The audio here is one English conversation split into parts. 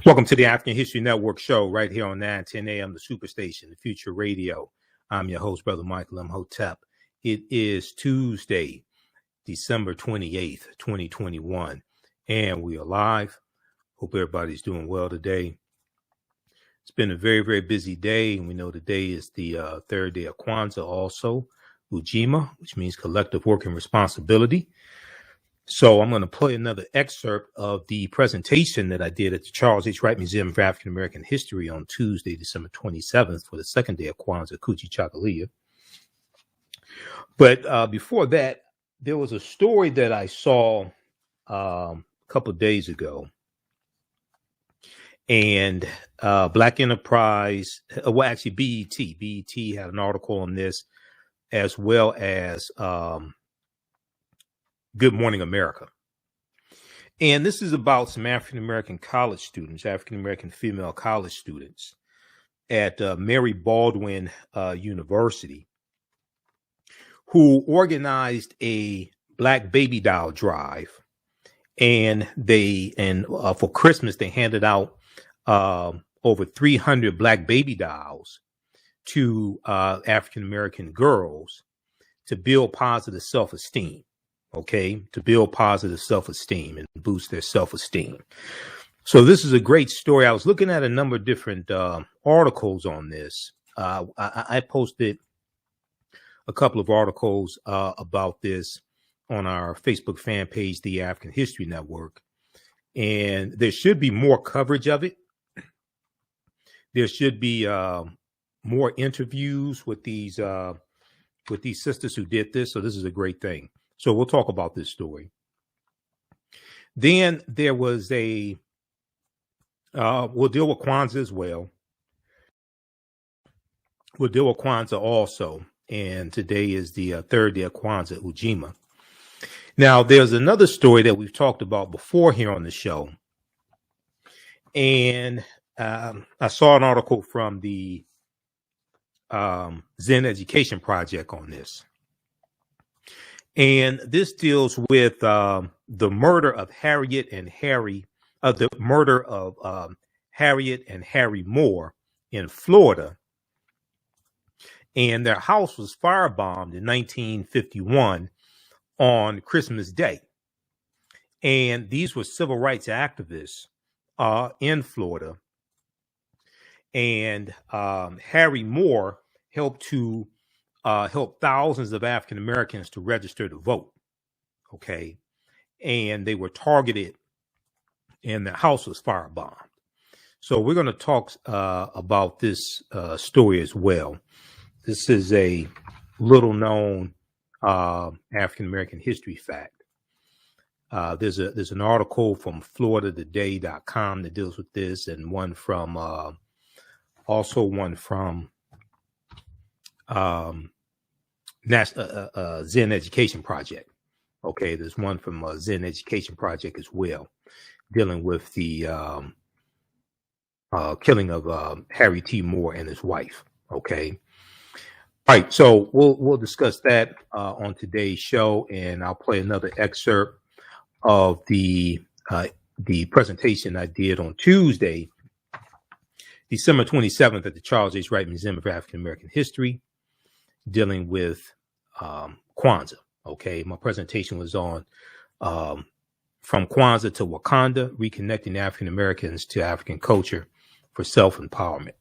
Welcome to the African History Network show right here on 910 AM, the Superstation, the Future Radio. I'm your host, Brother Michael Imhotep. It is Tuesday, December 28th, 2021, and we are live. Hope everybody's doing well today. It's been a very, very busy day, and we know today is the third day of Kwanzaa also, Ujima, which means collective working responsibility. So I'm going to play another excerpt of the presentation that I did at the Charles H. Wright Museum for African American History on Tuesday, December 27th for the second day of Kwanzaa, Kuchi Chakalia. But before that, there was a story that I saw a couple of days ago. And Black Enterprise, well, actually BET had an article on this, as well as Good Morning America. And this is about some African-American college students, African-American female college students at Mary Baldwin University, who organized a Black baby doll drive. And for Christmas, they handed out over 300 Black baby dolls to African-American girls to build positive self-esteem. Okay, to build positive self-esteem and boost their self-esteem. So this is a great story. I was looking at a number of different articles on this. I posted a couple of articles about this on our Facebook fan page, The African History Network. And there should be more coverage of it. There should be more interviews with these sisters who did this. So this is a great thing. So we'll talk about this story. Then there was we'll deal with Kwanzaa as well. We'll deal with Kwanzaa also. And today is the third day of Kwanzaa, Ujima. Now, there's another story that we've talked about before here on the show. And I saw an article from the Zen Education Project on this. And this deals with the murder of Harriet and Harry Moore in Florida. And their house was firebombed in 1951 on Christmas Day. And these were civil rights activists in Florida. And Harry Moore helped thousands of African Americans to register to vote. Okay. And they were targeted and the house was firebombed. So we're going to talk about this story as well. This is a little known African American history fact. There's an article from FloridaToday.com that deals with this, and one from Zen Education Project. Okay, there's one from Zen Education Project as well, dealing with the killing of Harry T. Moore and his wife. Okay, all right. So we'll discuss that on today's show, and I'll play another excerpt of the presentation I did on Tuesday, December 27th at the Charles H. Wright Museum of African American History, dealing with Kwanzaa. Okay, my presentation was on From Kwanzaa to Wakanda, Reconnecting African Americans to African Culture for Self-Empowerment.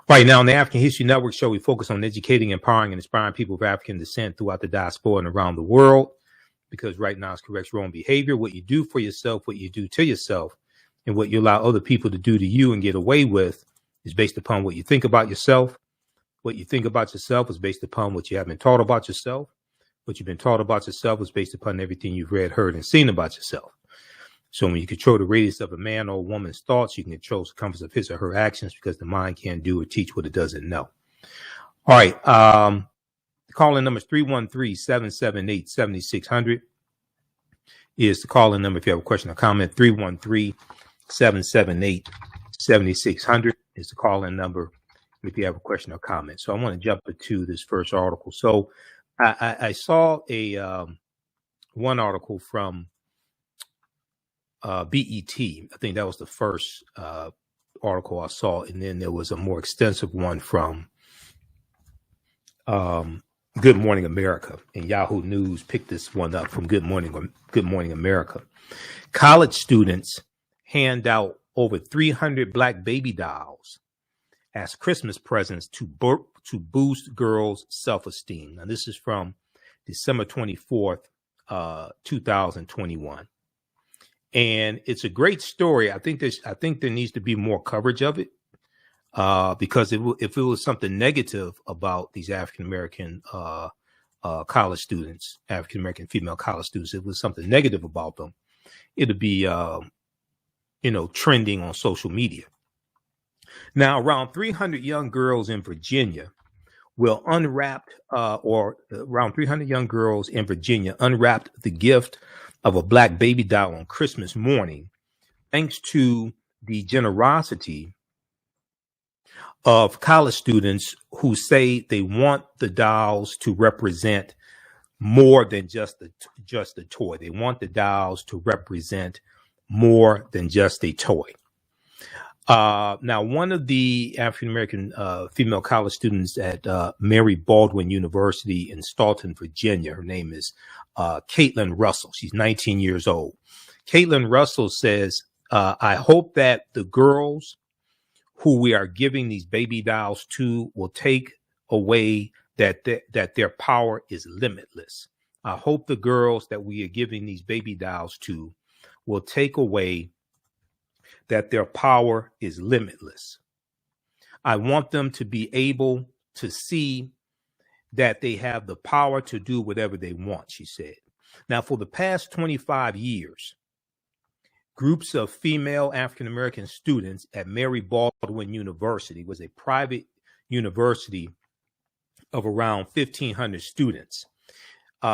Right now on the African History Network show, we focus on educating, empowering, and inspiring people of African descent throughout the diaspora and around the world, because right now it's corrects wrong behavior. What you do for yourself, what you do to yourself, and what you allow other people to do to you and get away with is based upon what you think about yourself. What you think about yourself is based upon what you have been taught about yourself. What you've been taught about yourself is based upon everything you've read, heard, and seen about yourself. So when you control the radius of a man or a woman's thoughts, you can control the compass of his or her actions, because the mind can't do or teach what it doesn't know. All right. The call-in number is 313-778-7600 is the call-in number if you have a question or comment. 313-778-7600 is the call-in number if you have a question or comment. So I want to jump into this first article. So I saw one article from BET. I think that was the first article I saw, and then there was a more extensive one from Good Morning America, and Yahoo News picked this one up from Good Morning America. College students hand out over 300 black baby dolls as Christmas presents to boost girls' self-esteem. Now, this is from December 24th, 2021. And it's a great story. I think there needs to be more coverage of it, because if it was something negative about these African-American college students, African-American female college students, if it was something negative about them, it'd be, trending on social media. Now, around 300 young girls in Virginia unwrapped the gift of a black baby doll on Christmas morning, thanks to the generosity of college students who say they want the dolls to represent more than just a toy. They want the dolls to represent more than just a toy. Now, one of the African-American female college students at Mary Baldwin University in Staunton, Virginia, her name is Caitlin Russell. She's 19 years old. Caitlin Russell says, I hope that the girls who we are giving these baby dolls to will take away that their power is limitless. I hope the girls that we are giving these baby dolls to will take away that their power is limitless. I want them to be able to see that they have the power to do whatever they want, she said. Now, for the past 25 years, groups of female African-American students at Mary Baldwin University, was a private university of around 1,500 students.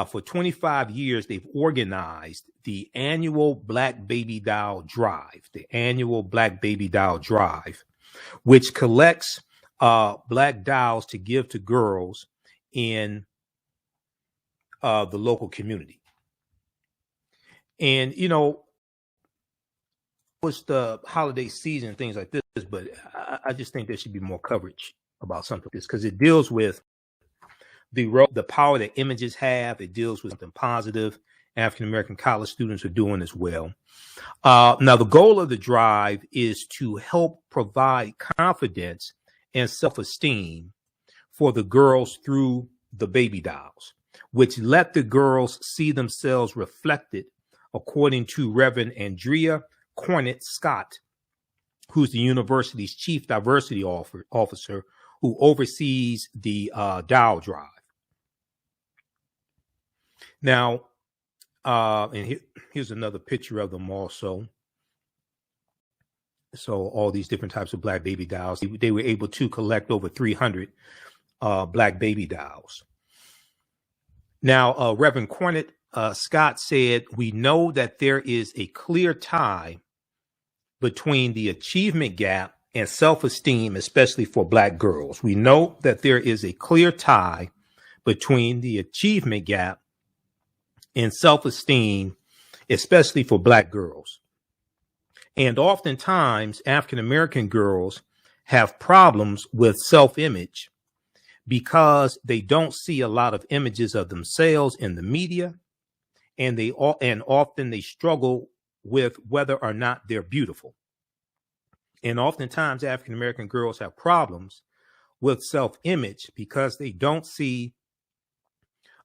For 25 years, they've organized the annual Black Baby Doll Drive, which collects black dolls to give to girls in the local community. And, it's the holiday season, things like this, but I just think there should be more coverage about something like this, because it deals with the power that images have. It deals with something positive. African-American college students are doing as well. Now, the goal of the drive is to help provide confidence and self-esteem for the girls through the baby dolls, which let the girls see themselves reflected, according to Reverend Andrea Cornett Scott, who's the university's chief diversity officer, who oversees the doll drive. Now, and here's another picture of them also. So all these different types of black baby dolls, they were able to collect over 300 black baby dolls. Now, Reverend Cornett Scott said, we know that there is a clear tie between the achievement gap and self-esteem, especially for black girls. We know that there is a clear tie between the achievement gap and self-esteem, especially for black girls. And oftentimes, African-American girls have problems with self-image because they don't see a lot of images of themselves in the media, and often they struggle with whether or not they're beautiful. And oftentimes, African-American girls have problems with self-image because they don't see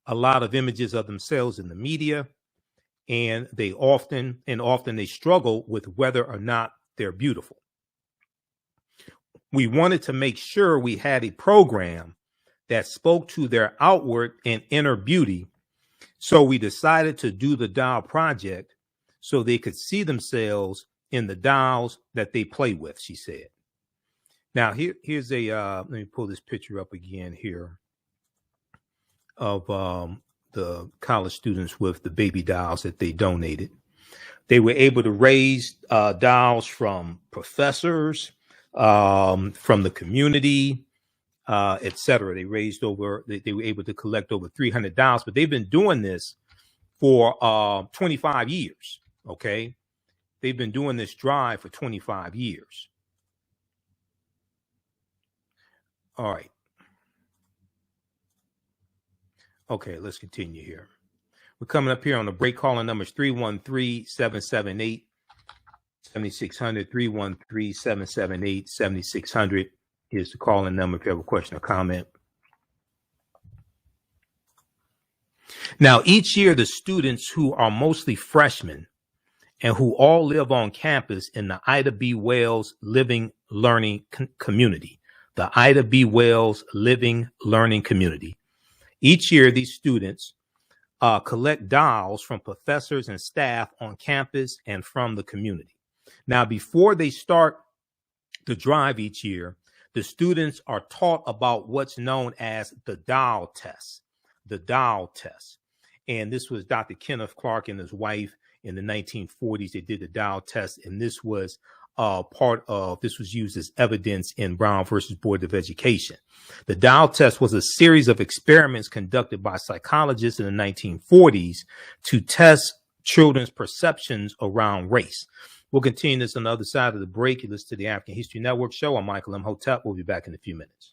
a lot of images of themselves in the media, and often they struggle with whether or not they're beautiful. We wanted to make sure we had a program that spoke to their outward and inner beauty, so we decided to do the doll project so they could see themselves in the dolls that they play with, she said. Now, here's let me pull this picture up again here of the college students with the baby dolls that they donated. They were able to raise dolls from professors, from the community, etc. They were able to collect over 300 dolls, but they've been doing this for 25 years. Okay. they've been doing this drive for 25 years. All right. Okay, let's continue here. We're coming up here on the break. Calling numbers 313-778-7600, 313-778-7600 is the calling number if you have a question or comment. Now, each year, the students who are mostly freshmen and who all live on campus in the Ida B. Wells Living Learning Community, the Ida B. Wells Living Learning Community. Each year, these students collect dolls from professors and staff on campus and from the community. Now, before they start the drive each year, the students are taught about what's known as the doll test. The doll test. And this was Dr. Kenneth Clark and his wife in the 1940s. They did the doll test, and this was this was used as evidence in Brown versus Board of Education. The doll test was a series of experiments conducted by psychologists in the 1940s to test children's perceptions around race. We'll continue this on the other side of the break. You listen to the African History Network show. I'm Michael Imhotep. We'll be back in a few minutes.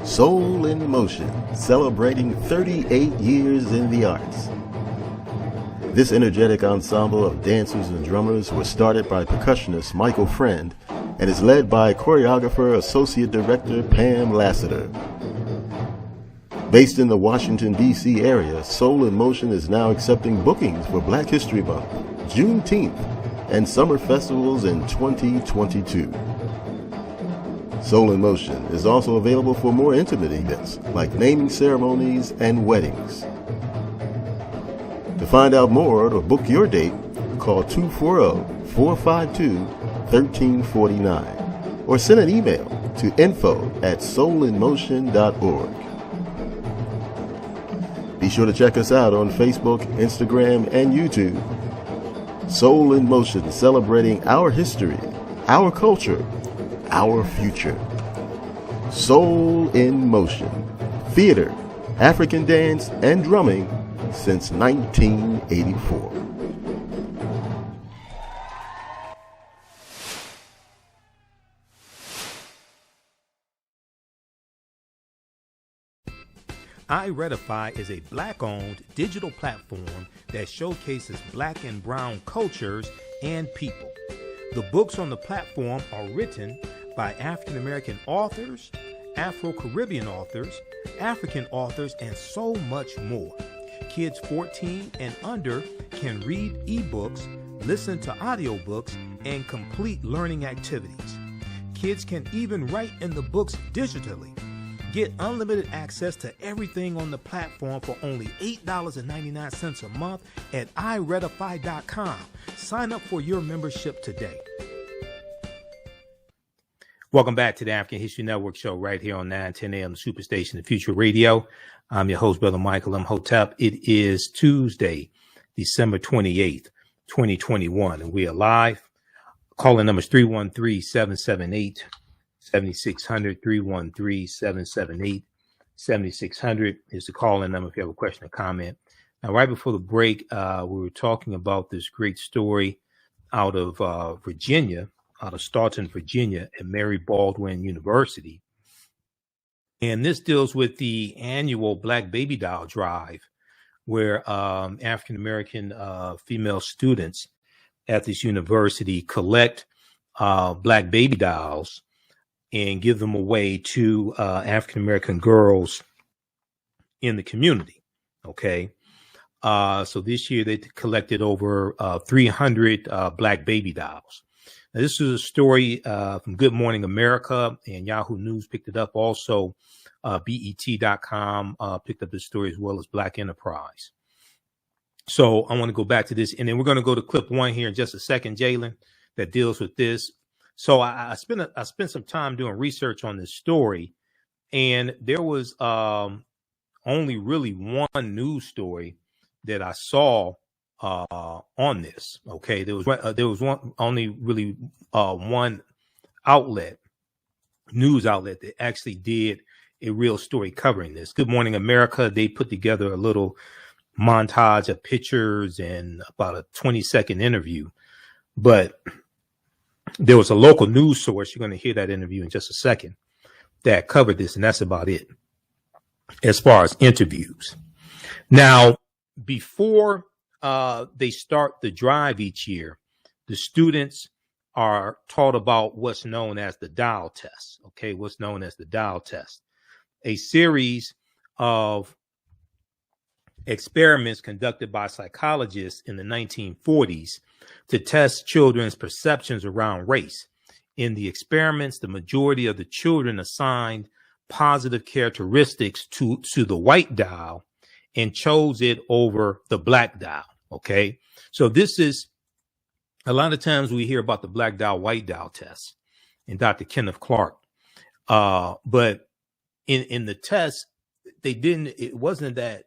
Soul in Motion, celebrating 38 years in the arts. This energetic ensemble of dancers and drummers was started by percussionist Michael Friend and is led by choreographer Associate Director Pam Lassiter. Based in the Washington, D.C. area, Soul in Motion is now accepting bookings for Black History Month, Juneteenth, and summer festivals in 2022. Soul in Motion is also available for more intimate events like naming ceremonies and weddings. To find out more or to book your date, call 240-452-1349 or send an email to info@soulinmotion.org. Be sure to check us out on Facebook, Instagram, and YouTube. Soul in Motion, celebrating our history, our culture, our future. Soul in Motion. Theater, African dance, and drumming since 1984. iRedify is a Black-owned digital platform that showcases Black and Brown cultures and people. The books on the platform are written by African-American authors, Afro-Caribbean authors, African authors, and so much more. Kids 14 and under can read ebooks, listen to audiobooks, and complete learning activities. Kids can even write in the books digitally. Get unlimited access to everything on the platform for only $8.99 a month at iRedify.com. Sign up for your membership today. Welcome back to the African History Network show right here on 910 AM Superstation, the Future Radio. I'm your host, Brother Michael Imhotep. It is Tuesday, December 28th, 2021, and we are live. Calling numbers 313-778-7600, 313-778-7600 is the call-in number if you have a question or comment. Now, right before the break, we were talking about this great story out of Virginia, out of Staunton, Virginia, at Mary Baldwin University. And this deals with the annual Black Baby Doll Drive, where African-American female students at this university collect Black baby dolls and give them away to African-American girls in the community. Okay. So this year they collected over 300 Black baby dolls. Now, this is a story from Good Morning America, and Yahoo News picked it up. Also, BET.com picked up this story, as well as Black Enterprise. So I want to go back to this, and then we're going to go to clip one here in just a second, Jalen, that deals with this. So I spent some time doing research on this story, and there was only really one news story that I saw on this. Okay, there was one news outlet that actually did a real story covering this. Good Morning America, they put together a little montage of pictures and about a 20-second interview. But there was a local news source, you're going to hear that interview in just a second, that covered this, and that's about it as far as interviews. Now, before they start the drive each year, the students are taught about what's known as the Dial test. Okay, what's known as the Dial test, a series of experiments conducted by psychologists in the 1940s to test children's perceptions around race. In the experiments, the majority of the children assigned positive characteristics to the white dial and chose it over the black dial. Okay, so this is a lot of times we hear about the black dial, white dial test and Dr. Kenneth Clark. But in the test, it wasn't that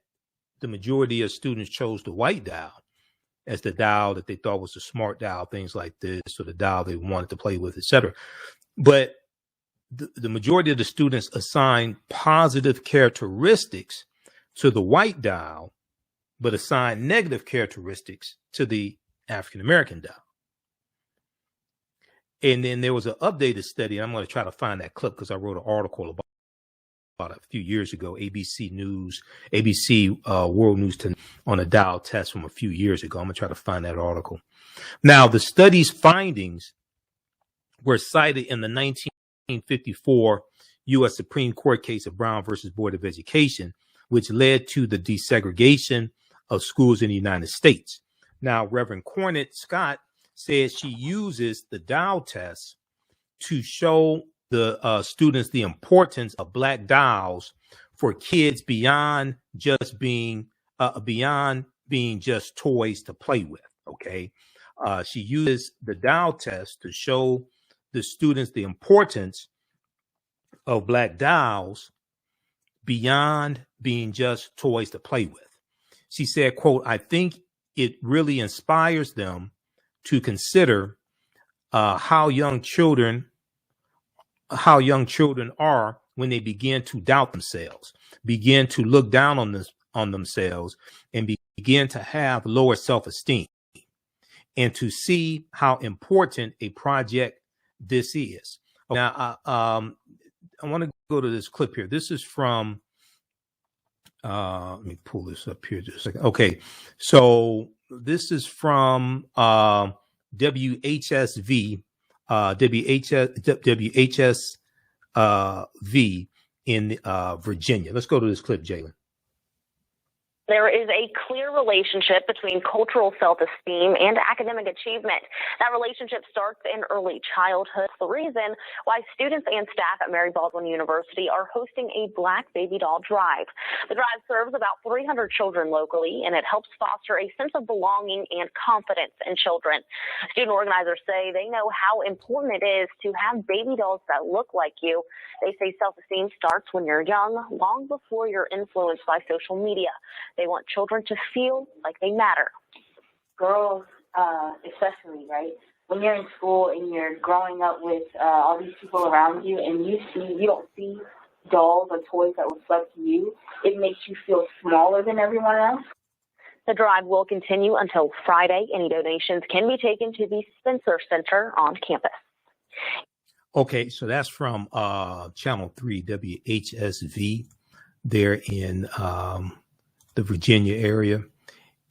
the majority of students chose the white dial as the dial that they thought was the smart dial, things like this, or the dial they wanted to play with, etc. But the majority of the students assigned positive characteristics to the white dial, but assigned negative characteristics to the African-American dial. And then there was an updated study. I'm going to try to find that clip because I wrote an article about a few years ago, ABC World News on a dial test from a few years ago. I'm going to try to find that article. Now, the study's findings were cited in the 1954 U.S. Supreme Court case of Brown versus Board of Education, which led to the desegregation of schools in the United States. Now, Reverend Cornette Scott says she uses the dial test to show the students the importance of black dials for kids beyond being just toys to play with. Okay, she uses the dial test to show the students the importance of black dials beyond being just toys to play with. She said, quote, "I think it really inspires them to consider how young children are when they begin to doubt themselves, begin to look down on themselves, and begin to have lower self-esteem, and to see how important a project this is." Now, I want to go to this clip here. This is from, let me pull this up here just a second. Okay, so this is from WHSV in Virginia. Let's go to this clip, Jalen. There is a clear relationship between cultural self-esteem and academic achievement. That relationship starts in early childhood. The reason why students and staff at Mary Baldwin University are hosting a Black Baby Doll Drive. The drive serves about 300 children locally, and it helps foster a sense of belonging and confidence in children. Student organizers say they know how important it is to have baby dolls that look like you. They say self-esteem starts when you're young, long before you're influenced by social media. They want children to feel like they matter. Girls, especially, right? When you're in school and you're growing up with all these people around you, and you don't see dolls or toys that reflect you, it makes you feel smaller than everyone else. The drive will continue until Friday. Any donations can be taken to the Spencer Center on campus. Okay, so that's from Channel 3 WHSV there in the Virginia area.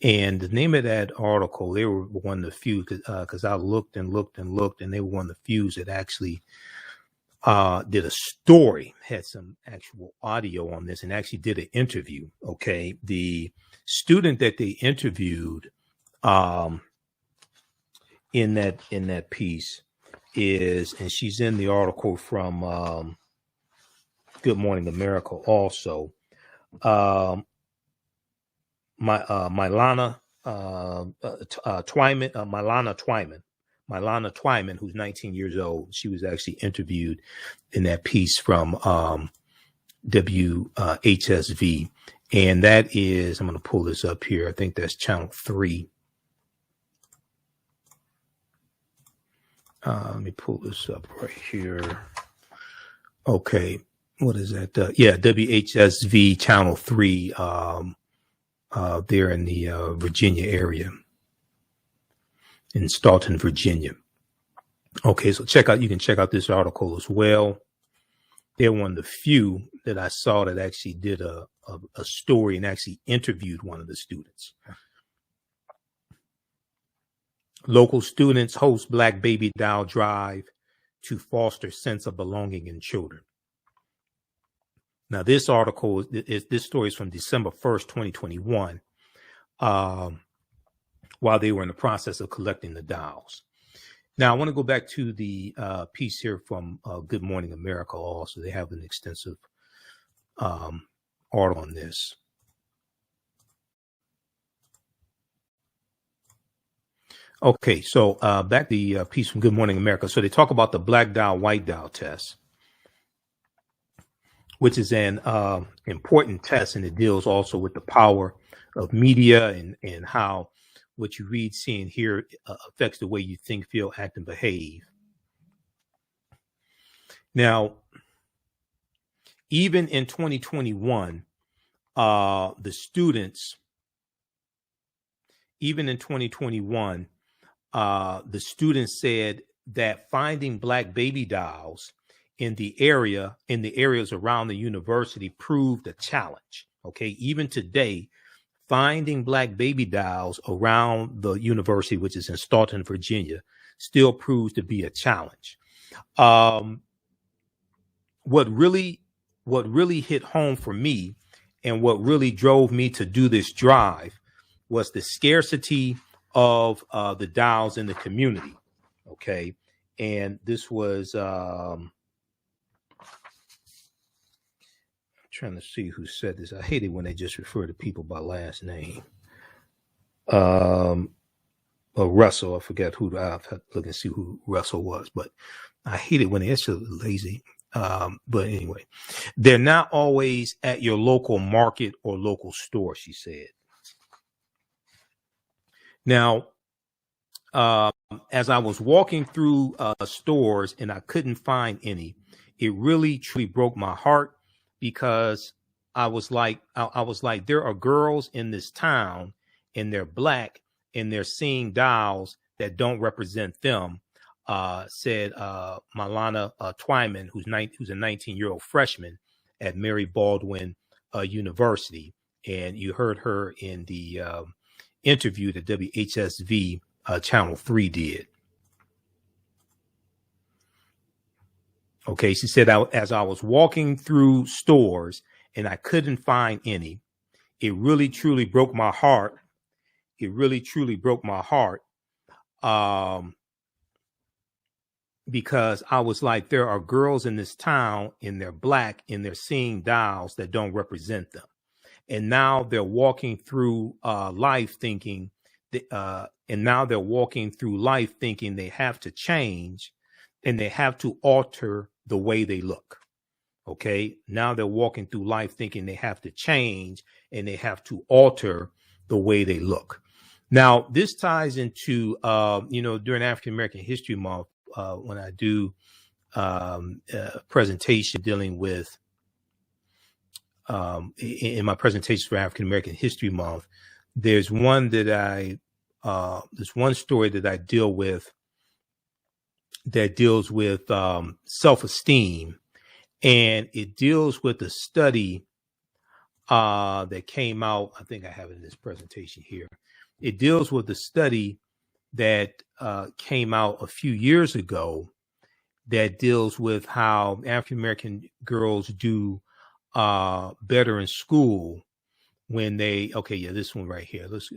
And the name of that article, they were one of the few, because I looked, and they were one of the few that actually did a story, had some actual audio on this, and actually did an interview. Okay, the student that they interviewed in that piece is, and she's in the article from Good Morning America also. Milana Twyman, who's 19 years old. She was actually interviewed in that piece from WHSV. And that is, I'm going to pull this up here. I think that's Channel 3. Let me pull this up right here. Okay. What is that? Yeah, WHSV Channel 3. there in the Virginia area, in Staunton, Virginia. Okay, so you can check out this article as well. They're one of the few that I saw that actually did a story and actually interviewed one of the students. Local students host Black Baby Doll Drive to foster sense of belonging in children. Now, this story is from December 1st, 2021, while they were in the process of collecting the dolls. Now, I want to go back to the piece here from Good Morning America also. They have an extensive article on this. Okay, so back to the piece from Good Morning America. So they talk about the black doll, white doll test, which is an important test, and it deals also with the power of media and how what you read, see, and hear affects the way you think, feel, act, and behave. Now, even in 2021, the students said that finding Black baby dolls in the areas around the university proved a challenge. Okay, even today, finding Black baby dolls around the university, which is in Staunton, Virginia, still proves to be a challenge. What really hit home for me, and what really drove me to do this drive, was the scarcity of the dolls in the community. Okay, and this was trying to see who said this. I hate it when they just refer to people by last name. Russell, I forget who. I have to look and see who Russell was, but I hate it when they're so lazy. But anyway, they're not always at your local market or local store, she said. Now, as I was walking through stores and I couldn't find any, it really truly broke my heart, because I was like, there are girls in this town and they're Black and they're seeing dolls that don't represent them, said Malana Twyman, who's a 19-year-old freshman at Mary Baldwin University. And you heard her in the interview that WHSV Channel 3 did. Okay, she said, as I was walking through stores and I couldn't find any, it really truly broke my heart. Because I was like, there are girls in this town and they're Black and they're seeing dolls that don't represent them. And now they're walking through life thinking they have to change and they have to alter the way they look. Okay. Now they're walking through life thinking they have to change and they have to alter the way they look. Now, this ties into, during African American History Month, when I do a presentation dealing with, in my presentations for African American History Month, there's one story that I deal with that deals with self-esteem, and it deals with a study that came out. I think I have it in this presentation here. It deals with a study that came out a few years ago that deals with how African American girls do better in school when this one right here. Let's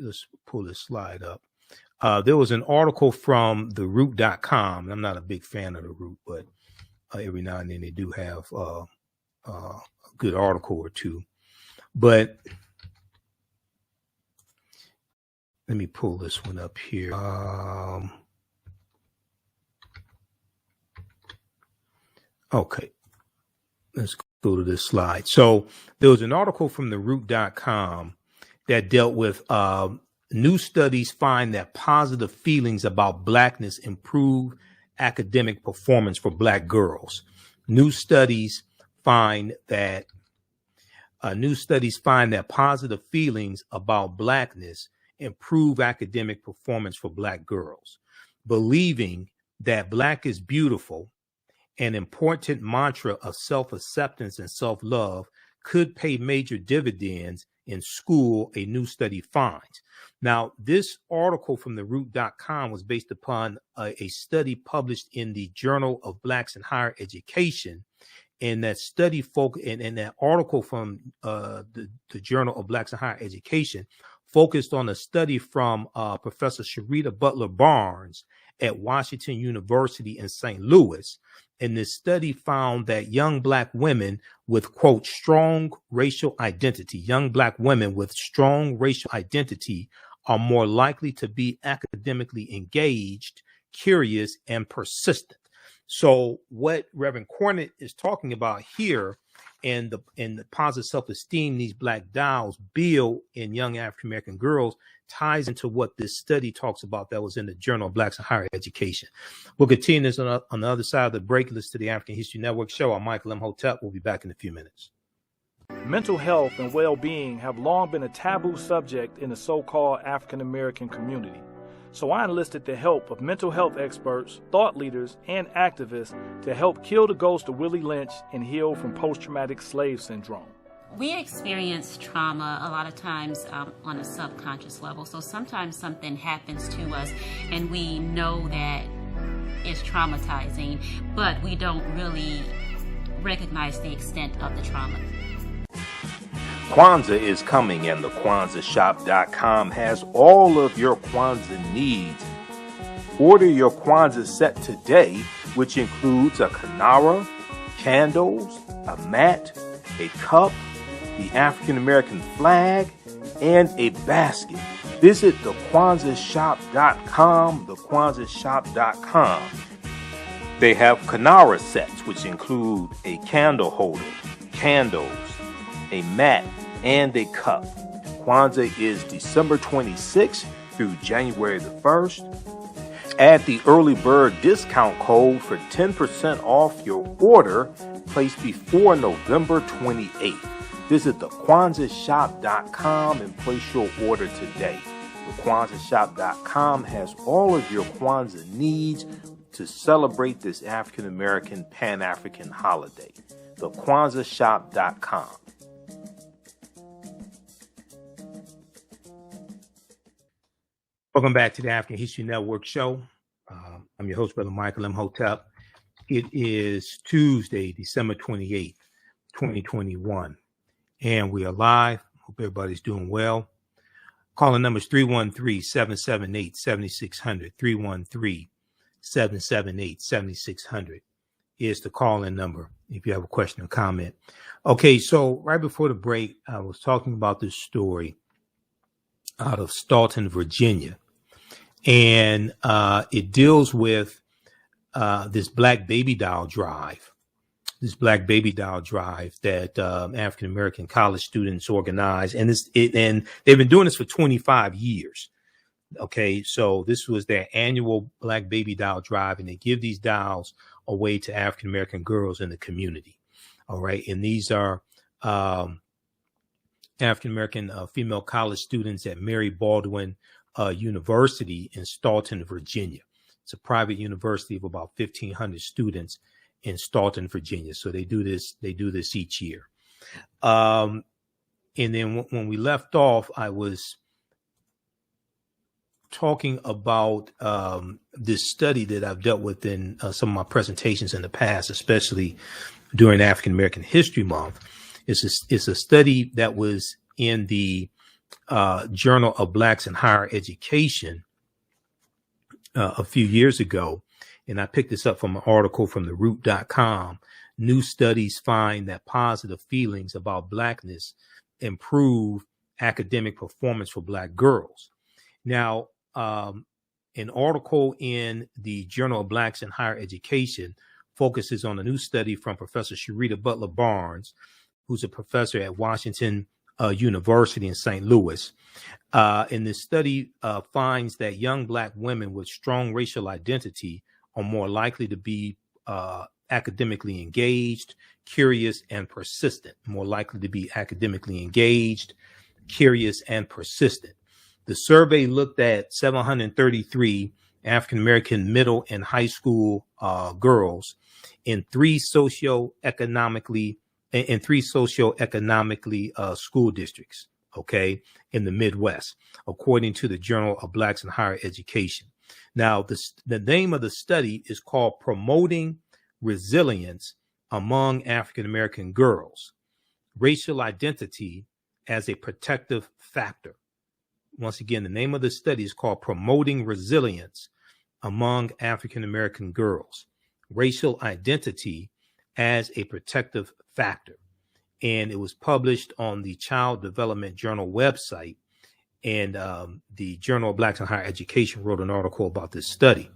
pull this slide up. There was an article from theroot.com. I'm not a big fan of the Root, but every now and then they do have a good article or two. But let me pull this one up here. Okay, let's go to this slide. So there was an article from theroot.com that dealt with new studies find that positive feelings about Blackness improve academic performance for Black girls. New studies find that New studies find that positive feelings about Blackness improve academic performance for Black girls. Believing that Black is beautiful, an important mantra of self-acceptance and self-love, could pay major dividends in school, a new study finds. Now, this article from theroot.com was based upon a study published in the Journal of Blacks in Higher Education. And that study and that article from the Journal of Blacks in Higher Education focused on a study from Professor Sharita Butler Barnes at Washington University in St. Louis. And this study found that young Black women with, quote, strong racial identity, young Black women with strong racial identity are more likely to be academically engaged, curious, and persistent. So what Reverend Cornett is talking about here and the positive self-esteem these Black dolls build in young African-American girls ties into what this study talks about that was in the Journal of Blacks in Higher Education. We'll continue this on the other side of the break. Listen to the African History Network show. I'm Michael Imhotep. We'll be back in a few minutes. Mental health and well-being have long been a taboo subject in the so-called African-American community. So I enlisted the help of mental health experts, thought leaders, and activists to help kill the ghost of Willie Lynch and heal from post-traumatic slave syndrome. We experience trauma a lot of times on a subconscious level. So sometimes something happens to us and we know that it's traumatizing, but we don't really recognize the extent of the trauma. Kwanzaa is coming, and the KwanzaaShop.com has all of your Kwanzaa needs. Order your Kwanzaa set today, which includes a kinara, candles, a mat, a cup, the African American flag, and a basket. Visit the KwanzaaShop.com, the KwanzaaShop.com. They have kinara sets, which include a candle holder, candles, a mat, and a cup. Kwanzaa is December 26th through January the 1st. Add the early bird discount code for 10% off your order placed before November 28th. Visit the KwanzaaShop.com and place your order today. The KwanzaaShop.com has all of your Kwanzaa needs to celebrate this African American Pan-African holiday. The KwanzaaShop.com. Welcome back to the African History Network show. I'm your host, Brother Michael Imhotep. It is Tuesday, December 28th, 2021, and we are live. Hope everybody's doing well. Calling numbers 313-778-7600, 313-778-7600 is the call-in number if you have a question or comment. Okay, so right before the break, I was talking about this story out of Staunton, Virginia. And it deals with this black baby doll drive that African American college students organize, and and they've been doing this for 25 years. Okay, so this was their annual Black Baby Doll Drive, and they give these dolls away to African American girls in the community. All right, and these are African American female college students at Mary Baldwin University in Staunton, Virginia. It's a private university of about 1,500 students in Staunton, Virginia. So they do this each year. And then when we left off, I was talking about this study that I've dealt with in some of my presentations in the past, especially during African American History Month. It's a study that was in the Journal of Blacks in Higher Education a few years ago. And I picked this up from an article from TheRoot.com. New studies find that positive feelings about Blackness improve academic performance for Black girls. Now, an article in the Journal of Blacks in Higher Education focuses on a new study from Professor Sharita Butler Barnes, who's a professor at Washington University in St. Louis. And this study finds that young Black women with strong racial identity are more likely to be academically engaged, curious, and persistent. More likely to be academically engaged, curious, and persistent. The survey looked at 733 African-American middle and high school girls in three socioeconomically school districts, okay, in the Midwest, according to the Journal of Blacks in Higher Education. Now, the name of the study is called Promoting Resilience Among African-American Girls, Racial Identity as a Protective Factor. Once again, the name of the study is called Promoting Resilience Among African-American Girls, Racial Identity as a Protective Factor. And it was published on the Child Development Journal website. And the Journal of Blacks in Higher Education wrote an article about this study.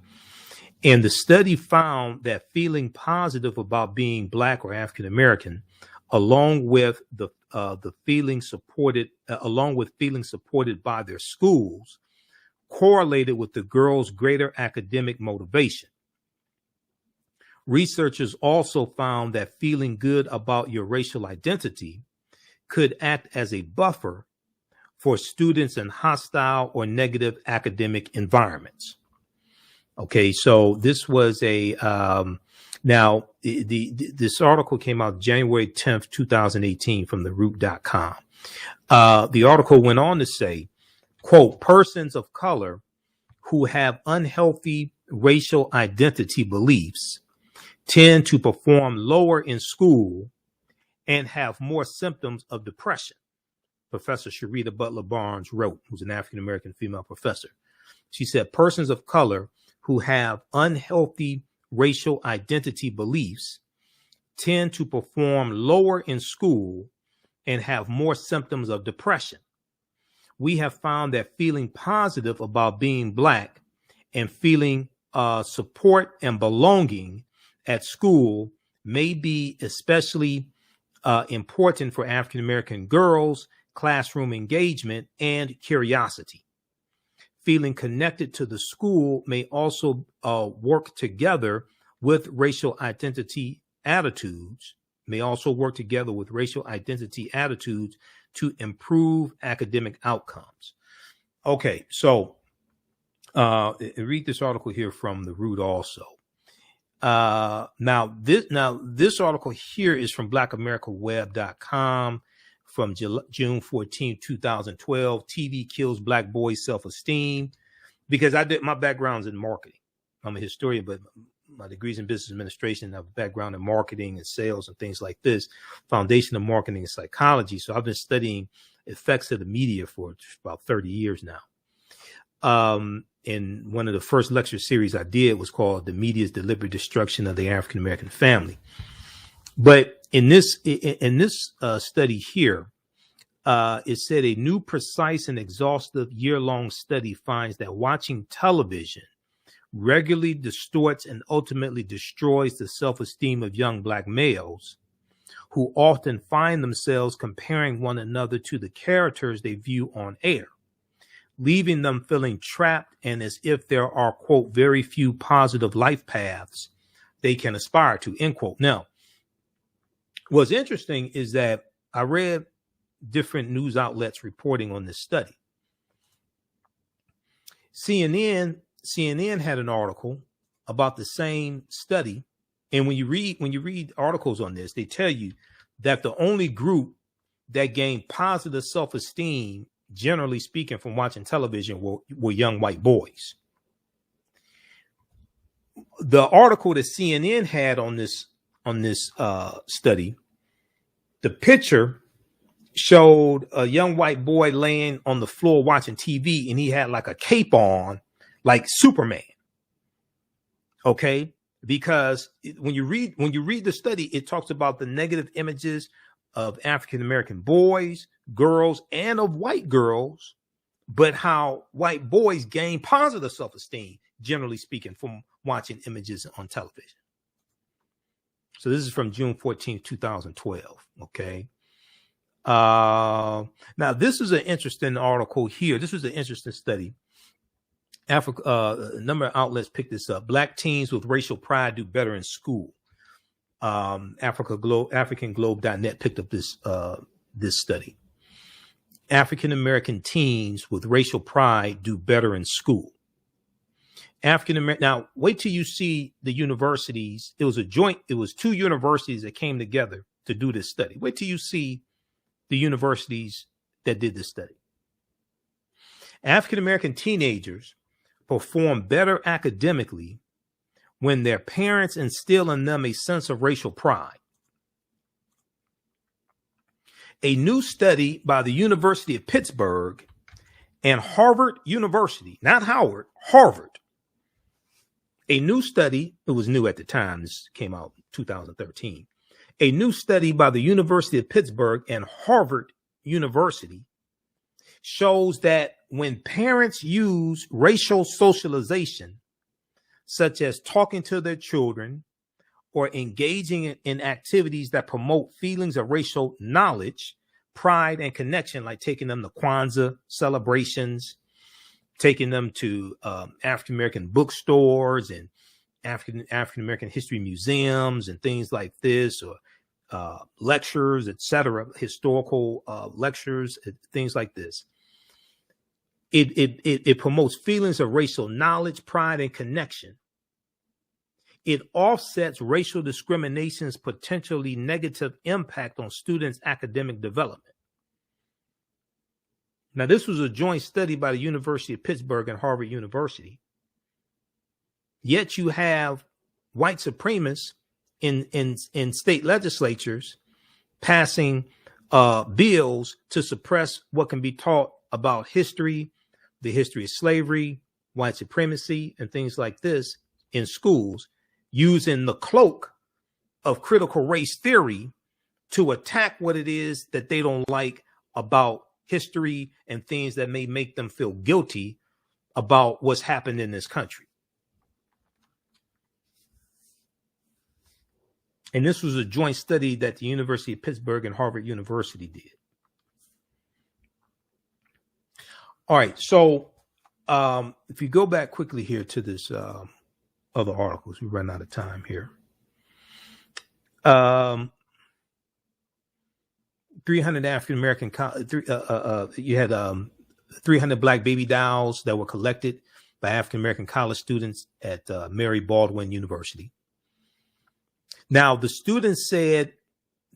And the study found that feeling positive about being Black or African American, along with feeling supported by their schools, correlated with the girls' greater academic motivation. Researchers also found that feeling good about your racial identity could act as a buffer for students in hostile or negative academic environments. Okay, so this was this article came out January 10th, 2018 from theroot.com. The article went on to say, quote, persons of color who have unhealthy racial identity beliefs tend to perform lower in school and have more symptoms of depression. Professor Sharita Butler Barnes wrote, who's an African-American female professor. She said, persons of color who have unhealthy racial identity beliefs tend to perform lower in school and have more symptoms of depression. We have found that feeling positive about being Black and feeling support and belonging at school may be especially important for African-American girls, classroom engagement, and curiosity. Feeling connected to the school may also work together with racial identity attitudes, to improve academic outcomes. Okay, so read this article here from The Root also. Now this article here is from blackamericaweb.com from June 14, 2012. TV kills Black boys' self-esteem. Because my background's in marketing. I'm a historian, but my degree's in business administration. I have a background in marketing and sales and things like this. Foundation of marketing and psychology. So I've been studying effects of the media for about 30 years now. And one of the first lecture series I did was called The Media's Deliberate Destruction of the African American Family. But in this study here, it said a new, precise, and exhaustive year-long study finds that watching television regularly distorts and ultimately destroys the self-esteem of young Black males, who often find themselves comparing one another to the characters they view on air, leaving them feeling trapped and as if there are, quote, very few positive life paths they can aspire to, end quote. Now, what's interesting is that I read different news outlets reporting on this study. CNN had an article about the same study. And when you read articles on this, they tell you that the only group that gained positive self-esteem, generally speaking, from watching television were young white boys. The article that CNN had on this study, the picture showed a young white boy laying on the floor watching TV, and he had like a cape on, like Superman. Okay, because when you read the study, it talks about the negative images of African American boys, girls, and of white girls, but how white boys gain positive self-esteem, generally speaking, from watching images on television. So this is from June 14, 2012. Okay. Now this is an interesting article here. This was an interesting study. A number of outlets picked this up. Black teens with racial pride do better in school. AfricanGlobe.net picked up this study. African American teens with racial pride do better in school. Now wait till you see the universities. It was two universities that came together to do this study. Wait till you see the universities that did this study. African American teenagers perform better academically when their parents instill in them a sense of racial pride. A new study by the University of Pittsburgh and Harvard University, not Howard, Harvard. A new study, it was new at the time, this came out in 2013. A new study by the University of Pittsburgh and Harvard University shows that when parents use racial socialization, such as talking to their children or engaging in activities that promote feelings of racial knowledge, pride, and connection, like taking them to Kwanzaa celebrations, taking them to African-American bookstores and African-American history museums and things like this, or lectures, etc., historical lectures, things like this. It promotes feelings of racial knowledge, pride, and connection. It offsets racial discrimination's potentially negative impact on students' academic development. Now, this was a joint study by the University of Pittsburgh and Harvard University. Yet you have white supremacists in state legislatures passing bills to suppress what can be taught about history, the history of slavery, white supremacy, and things like this in schools, using the cloak of critical race theory to attack what it is that they don't like about history and things that may make them feel guilty about what's happened in this country. And this was a joint study that the University of Pittsburgh and Harvard University did. All right, so if you go back quickly here to this other articles, we run out of time here. 300 African-American, you had 300 black baby dolls that were collected by African-American college students at Mary Baldwin University. Now, the students said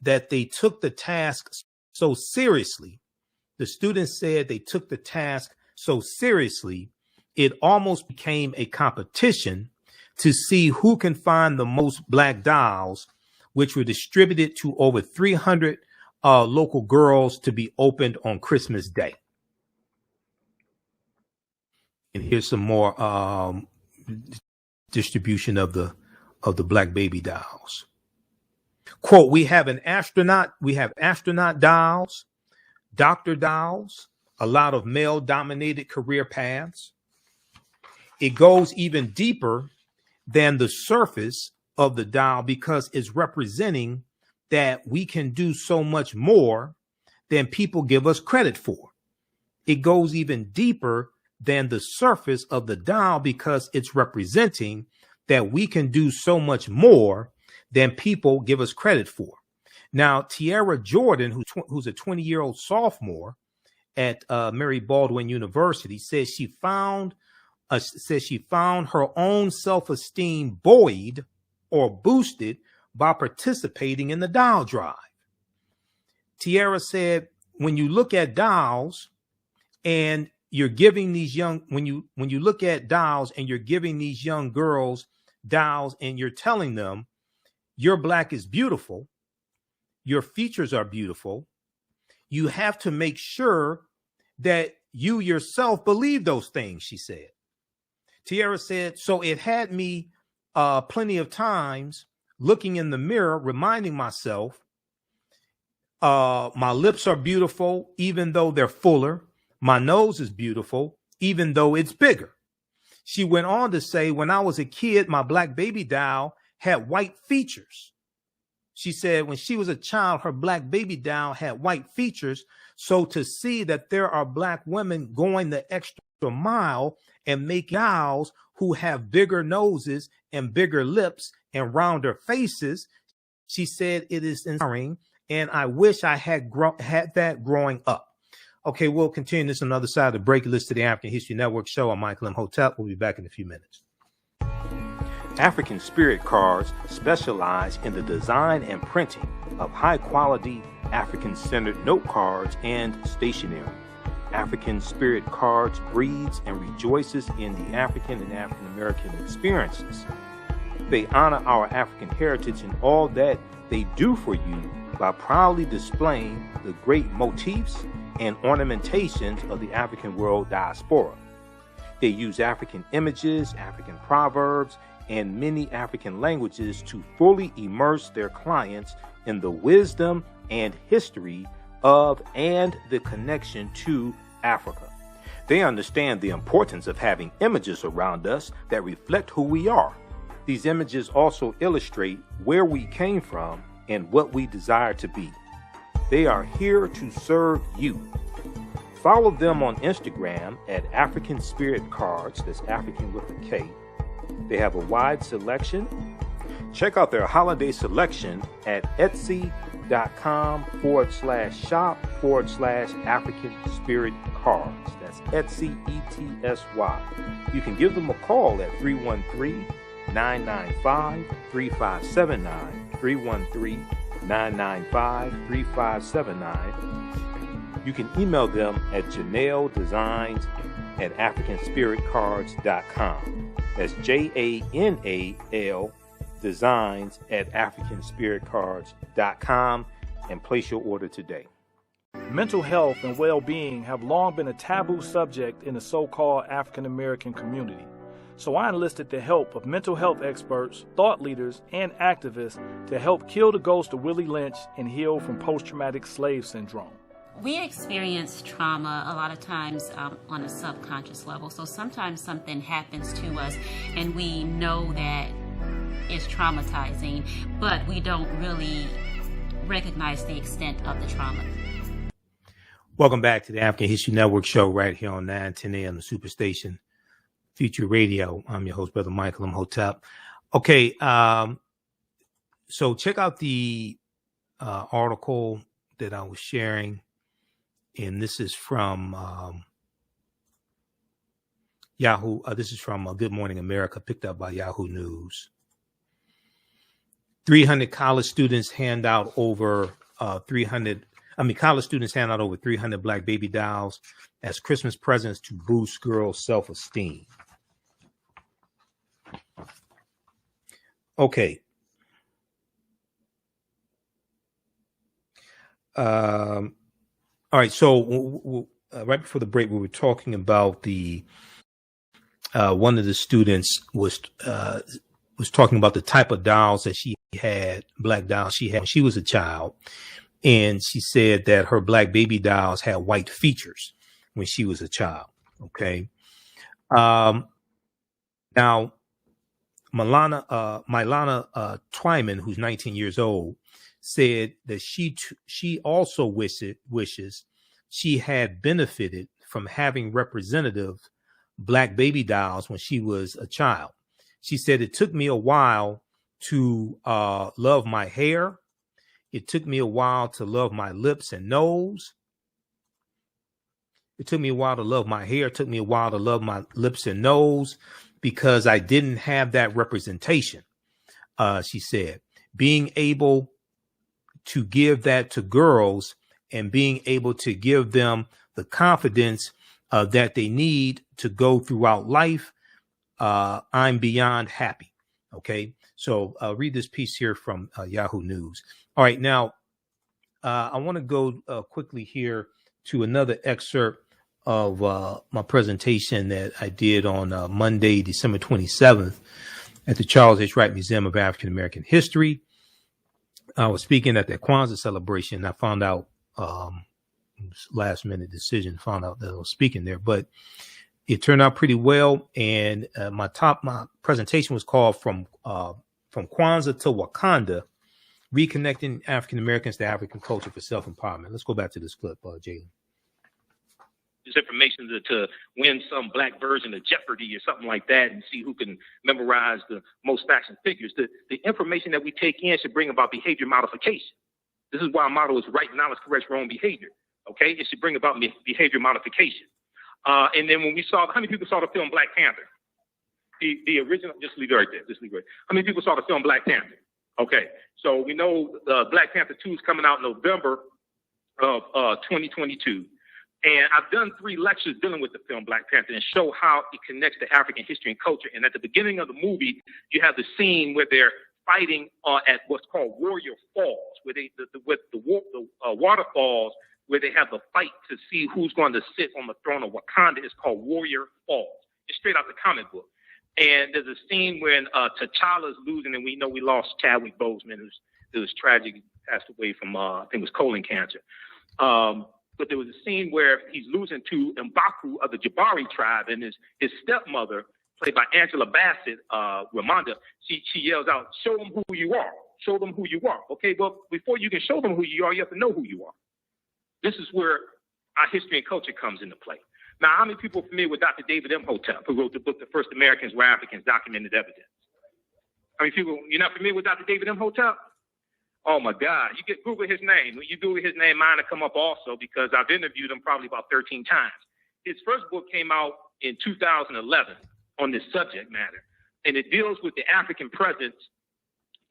that they took the task so seriously. The students said they took the task so seriously, it almost became a competition to see who can find the most black dolls, which were distributed to over 300 local girls to be opened on Christmas Day. And here's some more distribution of the black baby dolls. Quote, we have astronaut dolls, doctor dolls, a lot of male dominated career paths. It goes even deeper than the surface of the doll because it's representing that we can do so much more than people give us credit for. It goes even deeper than the surface of the doll because it's representing that we can do so much more than people give us credit for. Now, Tiara Jordan, who's a 20-year-old sophomore at Mary Baldwin University, says she found her own self-esteem buoyed or boosted by participating in the doll drive. Tiara said, when you look at dolls and you're giving these young, when you look at dolls and you're giving these young girls dolls and you're telling them your black is beautiful, your features are beautiful, you have to make sure that you yourself believe those things, she said. Tiara said, so it had me plenty of times looking in the mirror, reminding myself, my lips are beautiful, even though they're fuller. My nose is beautiful, even though it's bigger. She went on to say, when I was a kid, my black baby doll had white features. She said when she was a child, her black baby doll had white features. So to see that there are black women going the extra mile and make dolls who have bigger noses and bigger lips and rounder faces, She said it is inspiring, and I wish I had that growing up. Okay, we'll continue this on the other side of the break. Listen to the African History Network show. I'm Michael Imhotep. We'll be back in a few minutes. African Spirit Cards specialize in the design and printing of high-quality African-centered note cards and stationery. African Spirit Cards breeds and rejoices in the African and African American experiences. They honor our African heritage in all that they do for you by proudly displaying the great motifs and ornamentations of the African world diaspora. They use African images, African proverbs, and many African languages to fully immerse their clients in the wisdom and history of and the connection to Africa. They understand the importance of having images around us that reflect who we are. These images also illustrate where we came from and what we desire to be. They are here to serve you. Follow them on Instagram at African Spirit Cards, that's African with a K. They have a wide selection. Check out their holiday selection at etsy.com/shop/African Spirit Cards. That's Etsy, ETSY. You can give them a call at 313-995-3579, 313-995-3579. You can email them at janeldesigns@africanspiritcards.com. That's JANAL designs@africanspiritcards.com and place your order today. Mental health and well-being have long been a taboo subject in the so-called African American community. So I enlisted the help of mental health experts, thought leaders, and activists to help kill the ghost of Willie Lynch and heal from post-traumatic slave syndrome. We experience trauma a lot of times on a subconscious level. So sometimes something happens to us and we know that it's traumatizing, but we don't really recognize the extent of the trauma. Welcome back to the African History Network show right here on 910 AM, the Superstation Future Radio. I'm your host, Brother Michael Imhotep. Okay, so check out the article that I was sharing. And this is from Yahoo. This is from Good Morning America, picked up by Yahoo News. 300 college students hand out over 300 black baby dolls as Christmas presents to boost girls' self-esteem. Okay. All right, so right before the break, we were talking about the one of the students was talking about the type of dolls that she had, black dolls she had when she was a child, and she said that her black baby dolls had white features when she was a child. Okay, now Milana Twyman, who's 19 years old, said that she also wishes she had benefited from having representative black baby dolls when she was a child. She said, it took me a while to love my hair. It took me a while to love my lips and nose. It took me a while to love my hair. It took me a while to love my lips and nose because I didn't have that representation. She said, being able to give that to girls and being able to give them the confidence that they need to go throughout life, I'm beyond happy. Okay, so read this piece here from Yahoo News. All right, now I want to go quickly here to another excerpt of my presentation that I did on Monday, December 27th at the Charles H. Wright Museum of African American History. I was speaking at the Kwanzaa celebration. I found out last minute decision, found out that I was speaking there, but it turned out pretty well. And my presentation was called From Kwanzaa to Wakanda, Reconnecting African Americans to African Culture for Self-Empowerment. Let's go back to this clip, Jalen. this information to win some black version of Jeopardy or something like that and see who can memorize the most facts and figures. The information that we take in should bring about behavior modification. This is why our motto is right knowledge corrects wrong behavior. Okay, it should bring about behavior modification. And then when we saw, how many people saw the film Black Panther? The original, just leave it right there. How many people saw the film Black Panther? Okay, so we know Black Panther 2 is coming out in November of 2022. And I've done 3 lectures dealing with the film Black Panther and show how it connects to African history and culture. And at the beginning of the movie, you have the scene where they're fighting at what's called Warrior Falls, where the waterfalls, where they have the fight to see who's going to sit on the throne of Wakanda. It's called Warrior Falls. It's straight out the comic book. And there's a scene when T'Challa's losing, and we know we lost Chadwick Boseman. It was tragic. He passed away from, I think it was colon cancer. But there was a scene where he's losing to M'Baku of the Jabari tribe, and his stepmother, played by Angela Bassett, Ramonda, she yells out, "Show them who you are. Show them who you are." Okay, well, before you can show them who you are, you have to know who you are. This is where our history and culture comes into play. Now, how many people are familiar with Dr. David Imhotep, who wrote the book, The First Americans Were Africans, Documented Evidence? How many people, you're not familiar with Dr. David Imhotep? Oh, my God. You get Google his name. When you Google his name, mine will come up also because I've interviewed him probably about 13 times. His first book came out in 2011 on this subject matter, and it deals with the African presence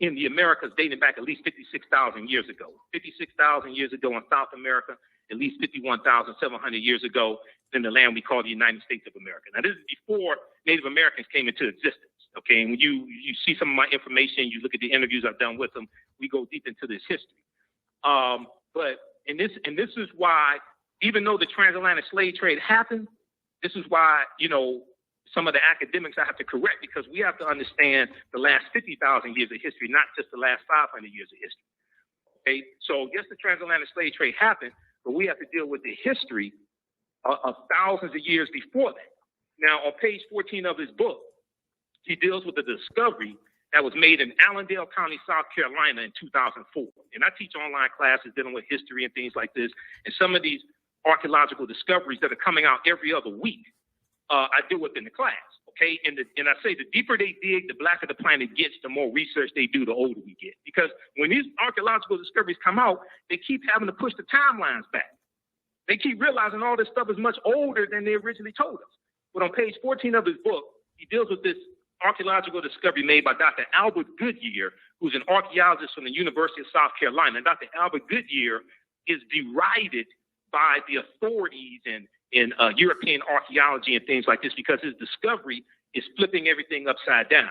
in the Americas dating back at least 56,000 years ago. 56,000 years ago in South America, at least 51,700 years ago in the land we call the United States of America. Now, this is before Native Americans came into existence. Okay, and when you see some of my information, you look at the interviews I've done with them, we go deep into this history. This is why, even though the transatlantic slave trade happened, this is why, some of the academics I have to correct, because we have to understand the last 50,000 years of history, not just the last 500 years of history. Okay, so yes, the transatlantic slave trade happened, but we have to deal with the history of thousands of years before that. Now, on page 14 of his book, he deals with the discovery that was made in Allendale County, South Carolina in 2004. And I teach online classes dealing with history and things like this. And some of these archaeological discoveries that are coming out every other week, I deal with in the class. Okay, and I say the deeper they dig, the blacker the planet gets, the more research they do, the older we get. Because when these archaeological discoveries come out, they keep having to push the timelines back. They keep realizing all this stuff is much older than they originally told us. But on page 14 of his book, he deals with this archaeological discovery made by Dr. Albert Goodyear, who's an archaeologist from the University of South Carolina. And Dr. Albert Goodyear is derided by the authorities in European archaeology and things like this because his discovery is flipping everything upside down.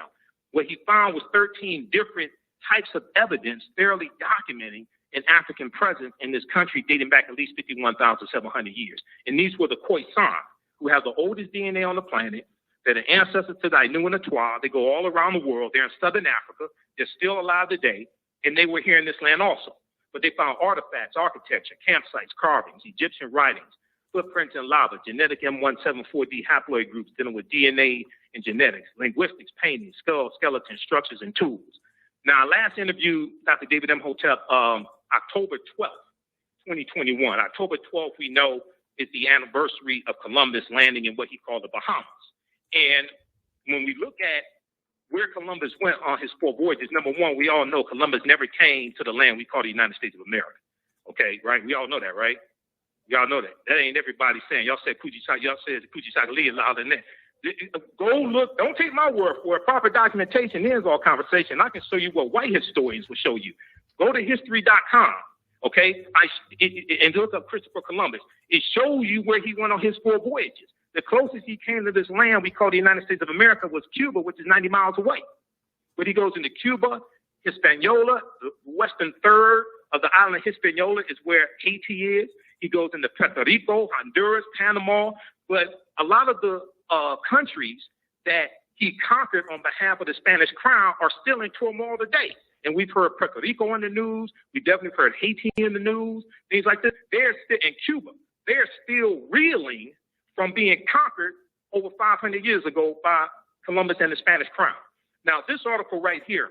What he found was 13 different types of evidence fairly documenting an African presence in this country dating back at least 51,700 years. And these were the Khoisan, who have the oldest DNA on the planet. They're the ancestors to the Ainu and the Twa. They go all around the world. They're in southern Africa. They're still alive today, and they were here in this land also. But they found artifacts, architecture, campsites, carvings, Egyptian writings, footprints in lava, genetic M174D haploid groups dealing with DNA and genetics, linguistics, paintings, skulls, skeletons, structures, and tools. Now, I last interviewed Dr. David Imhotep October 12th, 2021. October 12th, we know, is the anniversary of Columbus landing in what he called the Bahamas. And when we look at where Columbus went on his 4 voyages, number one, we all know Columbus never came to the land we call the United States of America. Okay, right? We all know that, right? Y'all know that. That ain't everybody saying. Y'all said Kujichagulia is louder than that. Go look. Don't take my word for it. Proper documentation ends all conversation. I can show you what white historians will show you. Go to history.com, okay? And look up Christopher Columbus. It shows you where he went on his 4 voyages. The closest he came to this land we call the United States of America was Cuba, which is 90 miles away. But he goes into Cuba, Hispaniola, the western third of the island of Hispaniola is where Haiti is. He goes into Puerto Rico, Honduras, Panama. But a lot of the countries that he conquered on behalf of the Spanish crown are still in turmoil today. And we've heard Puerto Rico in the news. We definitely heard Haiti in the news, things like this. They're still in Cuba. They're still reeling from being conquered over 500 years ago by Columbus and the Spanish crown. Now, this article right here,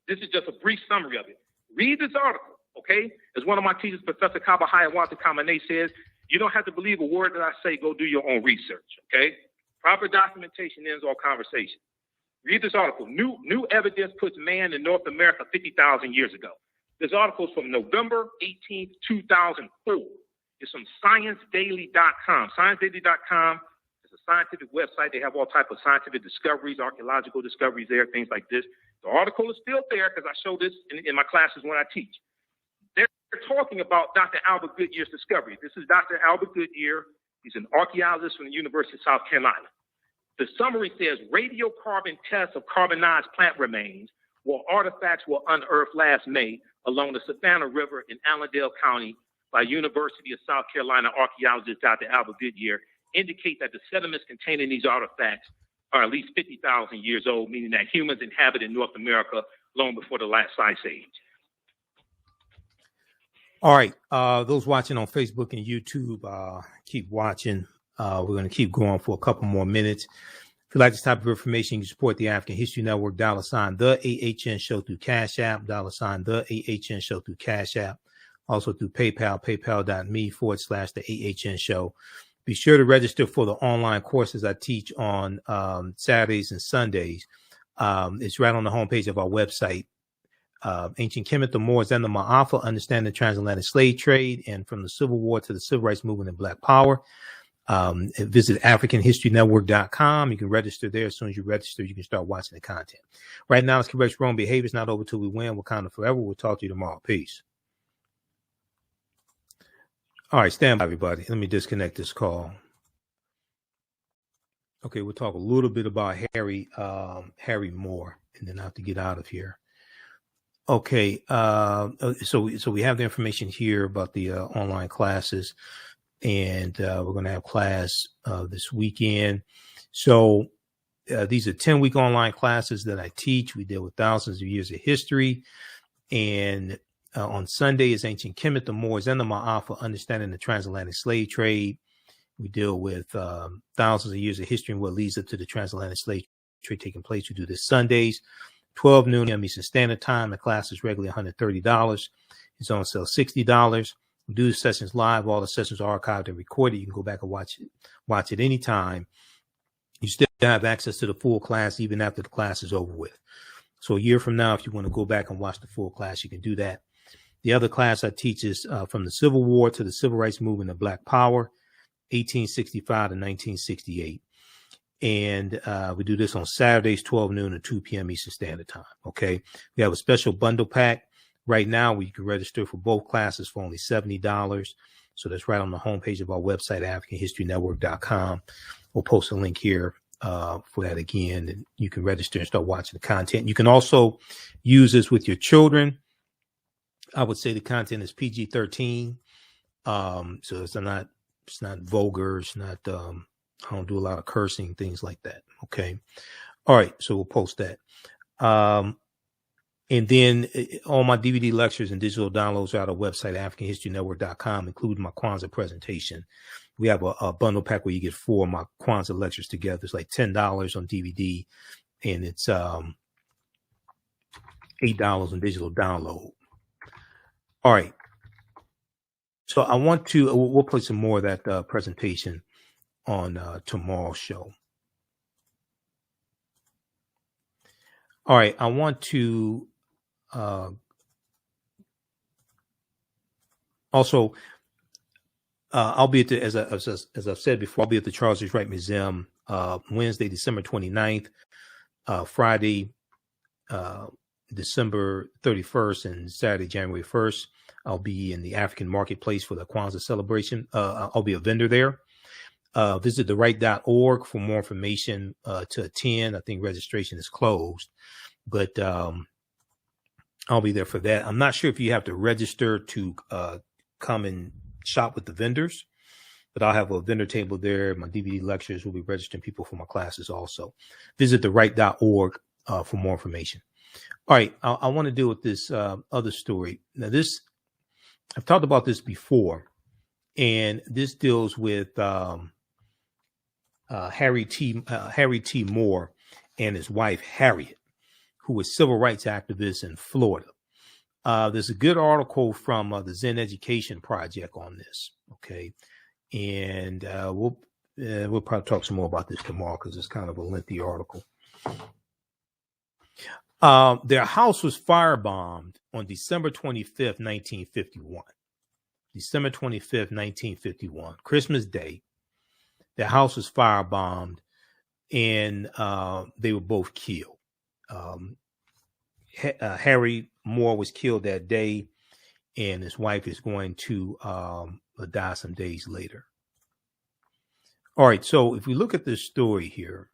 this is just a brief summary of it. Read this article, okay? As one of my teachers, Professor Kabahaya Kamane says, You don't have to believe a word that I say. Go do your own research, okay? Proper documentation ends all conversation. Read this article. New evidence puts man in North America 50,000 years ago. This article is from November 18th, 2004. It's from ScienceDaily.com. ScienceDaily.com is a scientific website. They have all types of scientific discoveries, archaeological discoveries there, things like this. The article is still there because I show this in my classes when I teach. They're talking about Dr. Albert Goodyear's discovery. This is Dr. Albert Goodyear. He's an archaeologist from the University of South Carolina. The summary says radiocarbon tests of carbonized plant remains where artifacts were unearthed last May along the Savannah River in Allendale County by University of South Carolina archaeologist Dr. Albert Goodyear indicate that the sediments containing these artifacts are at least 50,000 years old, meaning that humans inhabited North America long before the last ice age. All right, those watching on Facebook and YouTube, keep watching. We're going to keep going for a couple more minutes. If you like this type of information, you can support the African History Network, $ the AHN Show through Cash App, $ the AHN Show through Cash App, also through PayPal, paypal.me/the AHN Show. Be sure to register for the online courses I teach on Saturdays and Sundays. It's right on the homepage of our website. Ancient Kemet, the Moors, and the Ma'afa, Understand the Transatlantic Slave Trade, and from the Civil War to the Civil Rights Movement and Black Power. Visit AfricanHistoryNetwork.com. You can register there. As soon as you register, you can start watching the content. Right now, it's correct wrong behavior. It's not over till we win. Wakanda forever. We'll talk to you tomorrow. Peace. All right, stand by, everybody. Let me disconnect this call. Okay, we'll talk a little bit about Harry Moore, and then I have to get out of here. Okay, so we have the information here about the online classes, and we're going to have class this weekend. So these are 10-week online classes that I teach. We deal with thousands of years of history, and on Sunday is Ancient Kemet, the Moors, and the Ma'afa, Understanding the Transatlantic Slave Trade. We deal with thousands of years of history and what leads up to the transatlantic slave trade taking place. We do this Sundays, 12 noon p.m. Eastern Standard Time. The class is regularly $130. It's on sale $60. We do the sessions live. All the sessions are archived and recorded. You can go back and watch it anytime. You still have access to the full class even after the class is over with. So a year from now, if you want to go back and watch the full class, you can do that. The other class I teach is from the Civil War to the Civil Rights Movement and Black Power, 1865 to 1968. And we do this on Saturdays, 12 noon to 2 p.m. Eastern Standard Time. Okay. We have a special bundle pack right now where you can register for both classes for only $70. So that's right on the homepage of our website, AfricanHistoryNetwork.com. We'll post a link here for that again, and you can register and start watching the content. You can also use this with your children. I would say the content is PG-13. So it's not vulgar. It's not, I don't do a lot of cursing, things like that. Okay. All right. So we'll post that. And then all my DVD lectures and digital downloads are at our website, AfricanHistoryNetwork.com, including my Kwanzaa presentation. We have a bundle pack where you get 4 of my Kwanzaa lectures together. It's like $10 on DVD, and it's $8 on digital download. All right. So I want to, we'll play some more of that presentation on tomorrow's show. All right. I want to also, I'll be at the, as I've said before, I'll be at the Charles H. Wright Museum Wednesday, December 29th, Friday, December 31st, and Saturday, January 1st. I'll be in the African marketplace for the Kwanzaa celebration. I'll be a vendor there. Visit theright.org for more information to attend. I think registration is closed, but I'll be there for that. I'm not sure if you have to register to come and shop with the vendors, but I'll have a vendor table there. My DVD lectures will be registering people for my classes also. Visit theright.org for more information. All right, I want to deal with this other story. Now, I've talked about this before, and this deals with Harry T. Moore and his wife Harriet, who was civil rights activists in Florida. There's a good article from the Zen Education Project on this. Okay, And we'll probably talk some more about this tomorrow because it's kind of a lengthy article. Their house was firebombed on December 25th, 1951. December 25th, 1951, Christmas Day. Their house was firebombed, and they were both killed. Harry Moore was killed that day, and his wife is going to die some days later. All right, so if we look at this story here,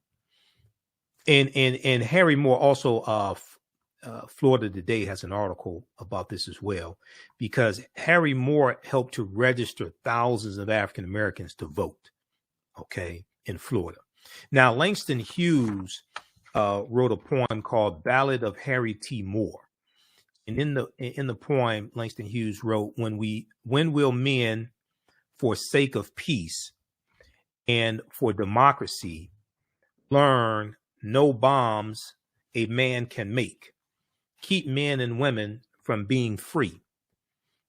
and Harry Moore also, Florida Today has an article about this as well, because Harry Moore helped to register thousands of African Americans to vote, okay, in Florida. Now, Langston Hughes wrote a poem called Ballad of Harry T. Moore. And in the poem, Langston Hughes wrote, when will men, for sake of peace and for democracy, learn no bombs a man can make, keep men and women from being free?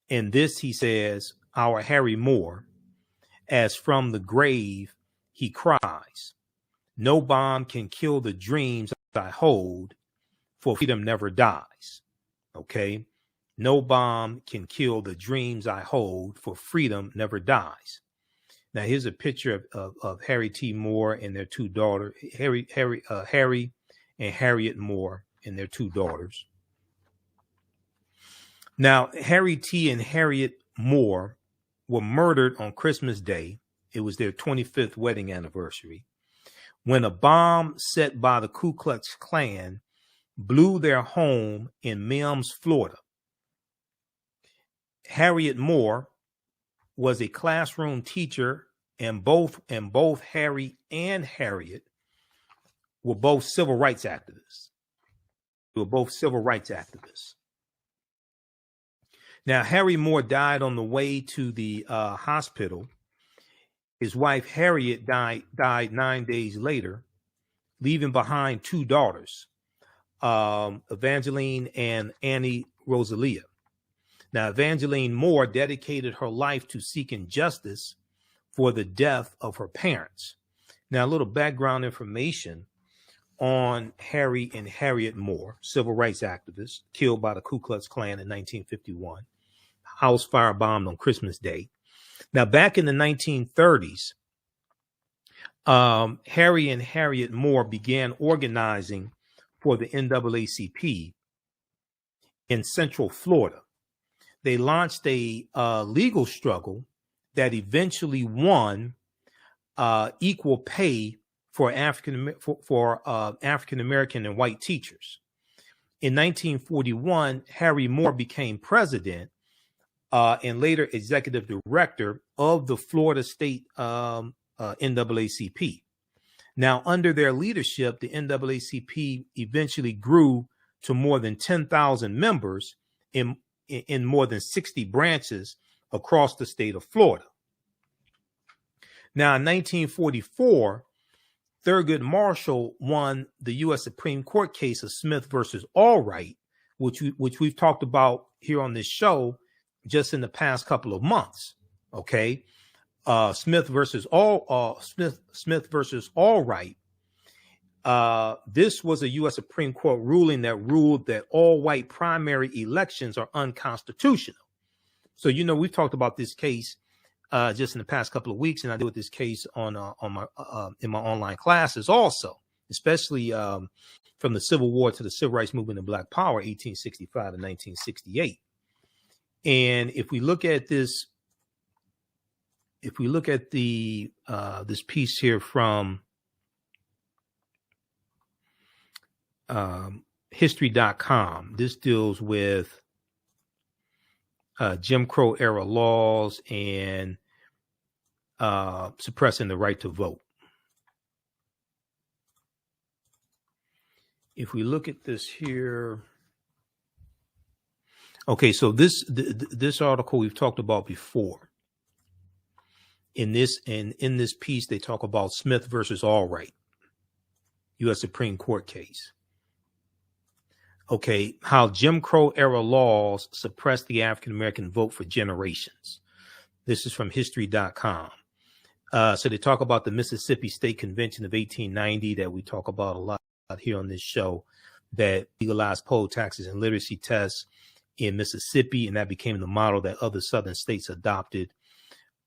And this, he says, our Harry Moore, as from the grave he cries, no bomb can kill the dreams I hold, for freedom never dies. Okay, no bomb can kill the dreams I hold, for freedom never dies. Now here's a picture of Harry T. Moore and their two daughters, Harry and Harriet Moore and their two daughters. Now, Harry T. and Harriet Moore were murdered on Christmas Day. It was their 25th wedding anniversary, when a bomb set by the Ku Klux Klan blew their home in Mims, Florida. Harriet Moore was a classroom teacher, and both Harry and Harriet were both civil rights activists. They were both civil rights activists. Now, Harry Moore died on the way to the hospital. His wife, Harriet, died 9 days later, leaving behind two daughters, Evangeline and Annie Rosalia. Now, Evangeline Moore dedicated her life to seeking justice for the death of her parents. Now, a little background information on Harry and Harriet Moore, civil rights activists killed by the Ku Klux Klan in 1951, house firebombed on Christmas Day. Now, back in the 1930s, Harry and Harriet Moore began organizing for the NAACP in Central Florida. They launched a legal struggle that eventually won equal pay for African American and white teachers. In 1941, Harry Moore became president and later executive director of the Florida State NAACP. Now, under their leadership, the NAACP eventually grew to more than 10,000 members in more than 60 branches across the state of Florida. Now, in 1944, Thurgood Marshall won the U.S. Supreme Court case of Smith versus Allwright, which we've talked about here on this show just in the past couple of months. Okay, Smith versus Allwright. This was a U.S. Supreme Court ruling that ruled that all white primary elections are unconstitutional. So, you know, we've talked about this case just in the past couple of weeks, and I deal with this case on my in my online classes also, especially from the Civil War to the Civil Rights Movement and Black Power, 1865 to 1968. And if we look at this, this piece here from history.com, this deals with Jim Crow era laws and suppressing the right to vote. If we look at this here, okay, so this article we've talked about before. In this piece, they talk about Smith versus Allwright, U.S. Supreme Court case. Okay, how Jim Crow era laws suppressed the African American vote for generations. This is from history.com. So they talk about the Mississippi State Convention of 1890 that we talk about a lot here on this show, that legalized poll taxes and literacy tests in Mississippi, and that became the model that other southern states adopted.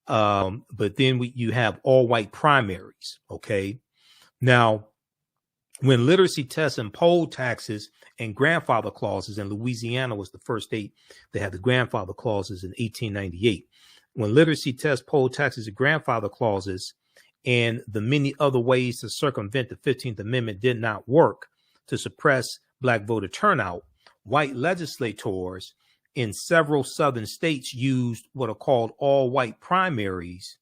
But then you have all white primaries. Okay. Now, when literacy tests and poll taxes and grandfather clauses, and Louisiana was the first state that had the grandfather clauses in 1898. When literacy tests, poll taxes, and grandfather clauses, and the many other ways to circumvent the 15th Amendment did not work to suppress black voter turnout, white legislators in several southern states used what are called all white primaries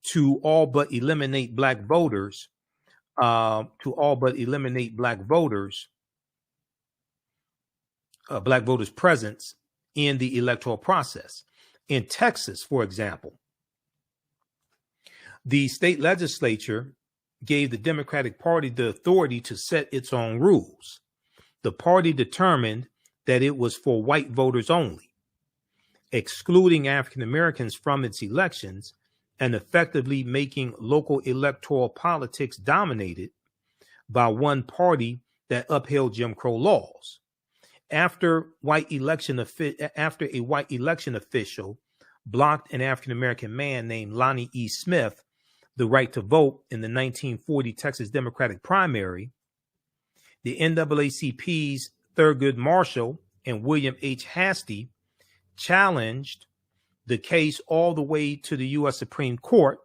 to all but eliminate black voters, black voters' presence in the electoral process. In Texas, for example, the state legislature gave the Democratic Party the authority to set its own rules. The party determined that it was for white voters only, excluding African Americans from its elections and effectively making local electoral politics dominated by one party that upheld Jim Crow laws. After a white election official blocked an African American man named Lonnie E. Smith the right to vote in the 1940 Texas Democratic primary, the NAACP's Thurgood Marshall and William H. Hastie challenged the case all the way to the U.S. Supreme Court.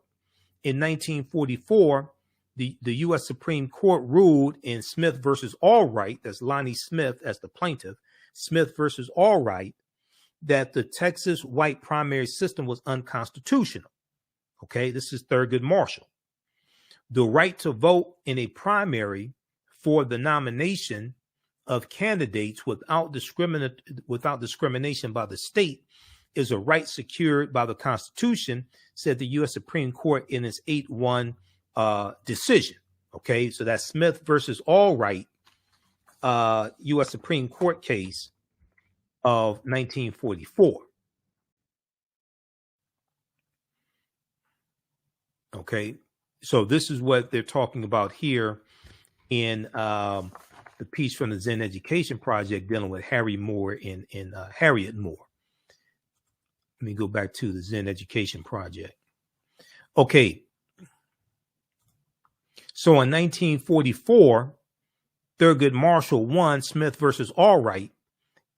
In 1944, the U.S. Supreme Court ruled in Smith versus Allwright, that's Lonnie Smith as the plaintiff, Smith versus Allwright, that the Texas white primary system was unconstitutional. Okay, this is Thurgood Marshall. The right to vote in a primary for the nomination of candidates without discrimination by the state is a right secured by the Constitution, said the U.S. Supreme Court in its 8-1 decision. Okay, so that's Smith versus Allwright, U.S. Supreme Court case of 1944. Okay, so this is what they're talking about here in the piece from the Zen Education Project dealing with Harry Moore and Harriet Moore. Let me go back to the Zen Education Project. Okay, so in 1944, Thurgood Marshall won Smith versus Allwright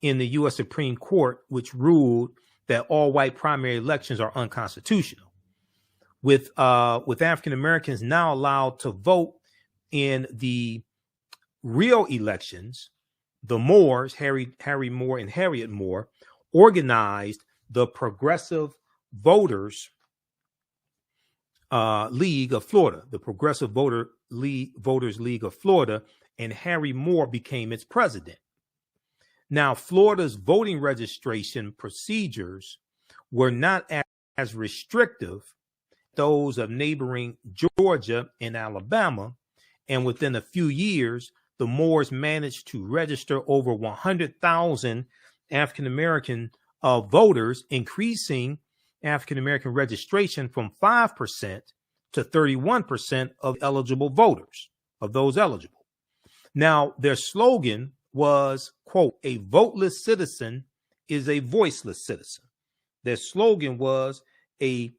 in the U.S. Supreme Court, which ruled that all white primary elections are unconstitutional. With African Americans now allowed to vote in the real elections, the Moores, Harry Moore and Harriet Moore, organized the Progressive Voters League of Florida, the Progressive Voters League of Florida, and Harry Moore became its president. Now, Florida's voting registration procedures were not as restrictive as those of neighboring Georgia and Alabama, and within a few years, the Moores managed to register over 100,000 African American voters, increasing African American registration from 5% to 31% of eligible voters, of those eligible. Now, their slogan was, quote, "A voteless citizen is a voiceless citizen." Their slogan was, a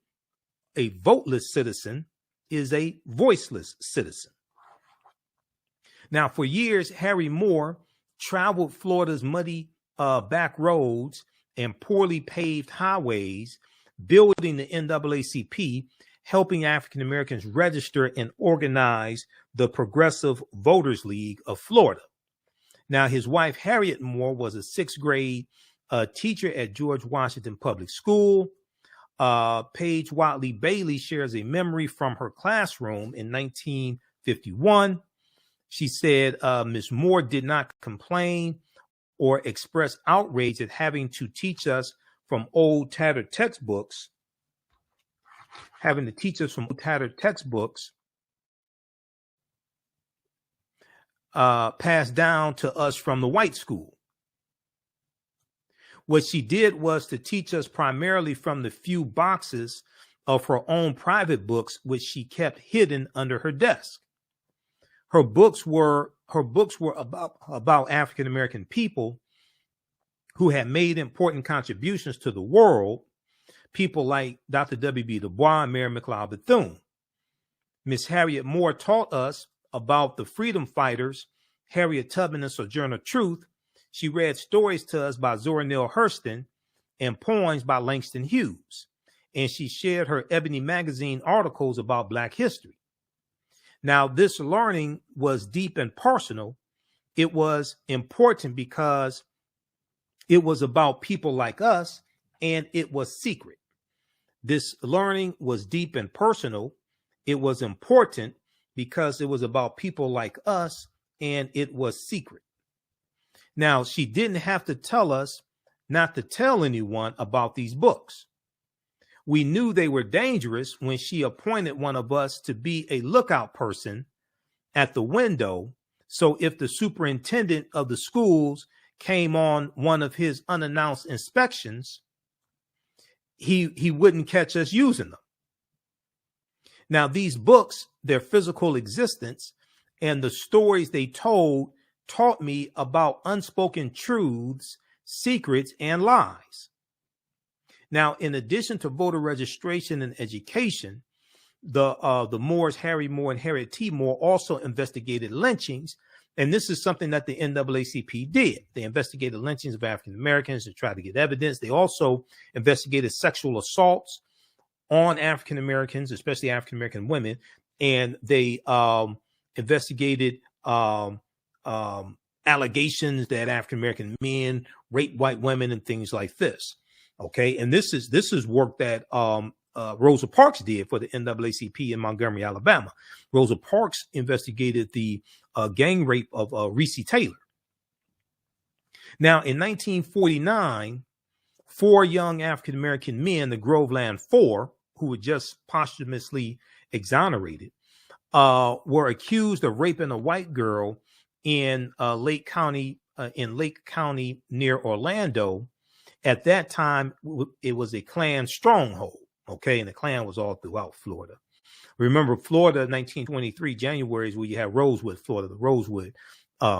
voteless citizen is a voiceless citizen. Now, for years, Harry Moore traveled Florida's muddy back roads and poorly paved highways, building the NAACP, helping African Americans register and organize the Progressive Voters League of Florida. Now, his wife, Harriet Moore, was a sixth grade teacher at George Washington Public School. Paige Watley Bailey shares a memory from her classroom in 1951. She said Ms. Moore did not complain or express outrage at having to teach us from old tattered textbooks, passed down to us from the white school. What she did was to teach us primarily from the few boxes of her own private books, which she kept hidden under her desk. Her books were about African American people who had made important contributions to the world, people like Dr. W.B. Du Bois and Mary McLeod Bethune. Miss Harriet Moore taught us about the freedom fighters, Harriet Tubman and Sojourner Truth. She read stories to us by Zora Neale Hurston and poems by Langston Hughes. And she shared her Ebony magazine articles about Black history. Now, this learning was deep and personal. It was important because it was about people like us, and it was secret. This learning was deep and personal. It was important because it was about people like us, and it was secret. Now, she didn't have to tell us not to tell anyone about these books. We knew they were dangerous when she appointed one of us to be a lookout person at the window. So if the superintendent of the schools came on one of his unannounced inspections, he wouldn't catch us using them. Now, these books, their physical existence and the stories they told taught me about unspoken truths, secrets, and lies. Now, in addition to voter registration and education, the Moores, Harry Moore and Harriet T. Moore, also investigated lynchings. And this is something that the NAACP did. They investigated lynchings of African Americans to try to get evidence. They also investigated sexual assaults on African Americans, especially African American women. And they investigated allegations that African American men raped white women and things like this. Okay, and this is work that Rosa Parks did for the NAACP in Montgomery, Alabama. Rosa Parks investigated the gang rape of Reese Taylor. Now, in 1949, 4 young African American men, the Groveland Four, who were just posthumously exonerated, were accused of raping a white girl in Lake County near Orlando. At that time, it was a Klan stronghold, okay? And the Klan was all throughout Florida. Remember, Florida, 1923, January is where you have Rosewood, Florida, the Rosewood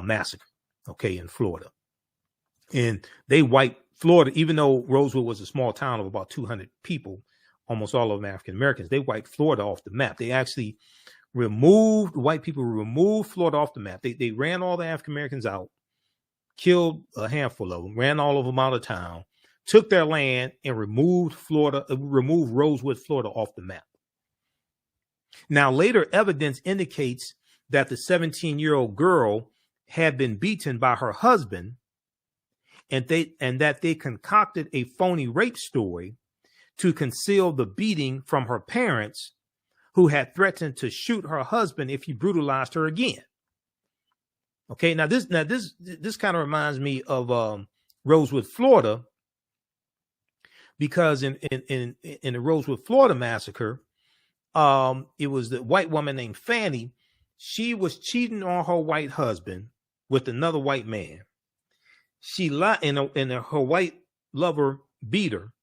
massacre, okay, in Florida. And they wiped Florida, even though Rosewood was a small town of about 200 people, almost all of them African Americans, they wiped Florida off the map. They actually white people removed Florida off the map. They ran all the African Americans out, killed a handful of them, ran all of them out of town, took their land, and removed Rosewood, Florida off the map. Now, later evidence indicates that the 17-year-old girl had been beaten by her husband, and that they concocted a phony rape story to conceal the beating from her parents, who had threatened to shoot her husband if he brutalized her again. Okay, now this kind of reminds me of Rosewood, Florida, because in the Rosewood, Florida massacre, it was the white woman named Fanny. She was cheating on her white husband with another white man. She lied, and her white lover beat her.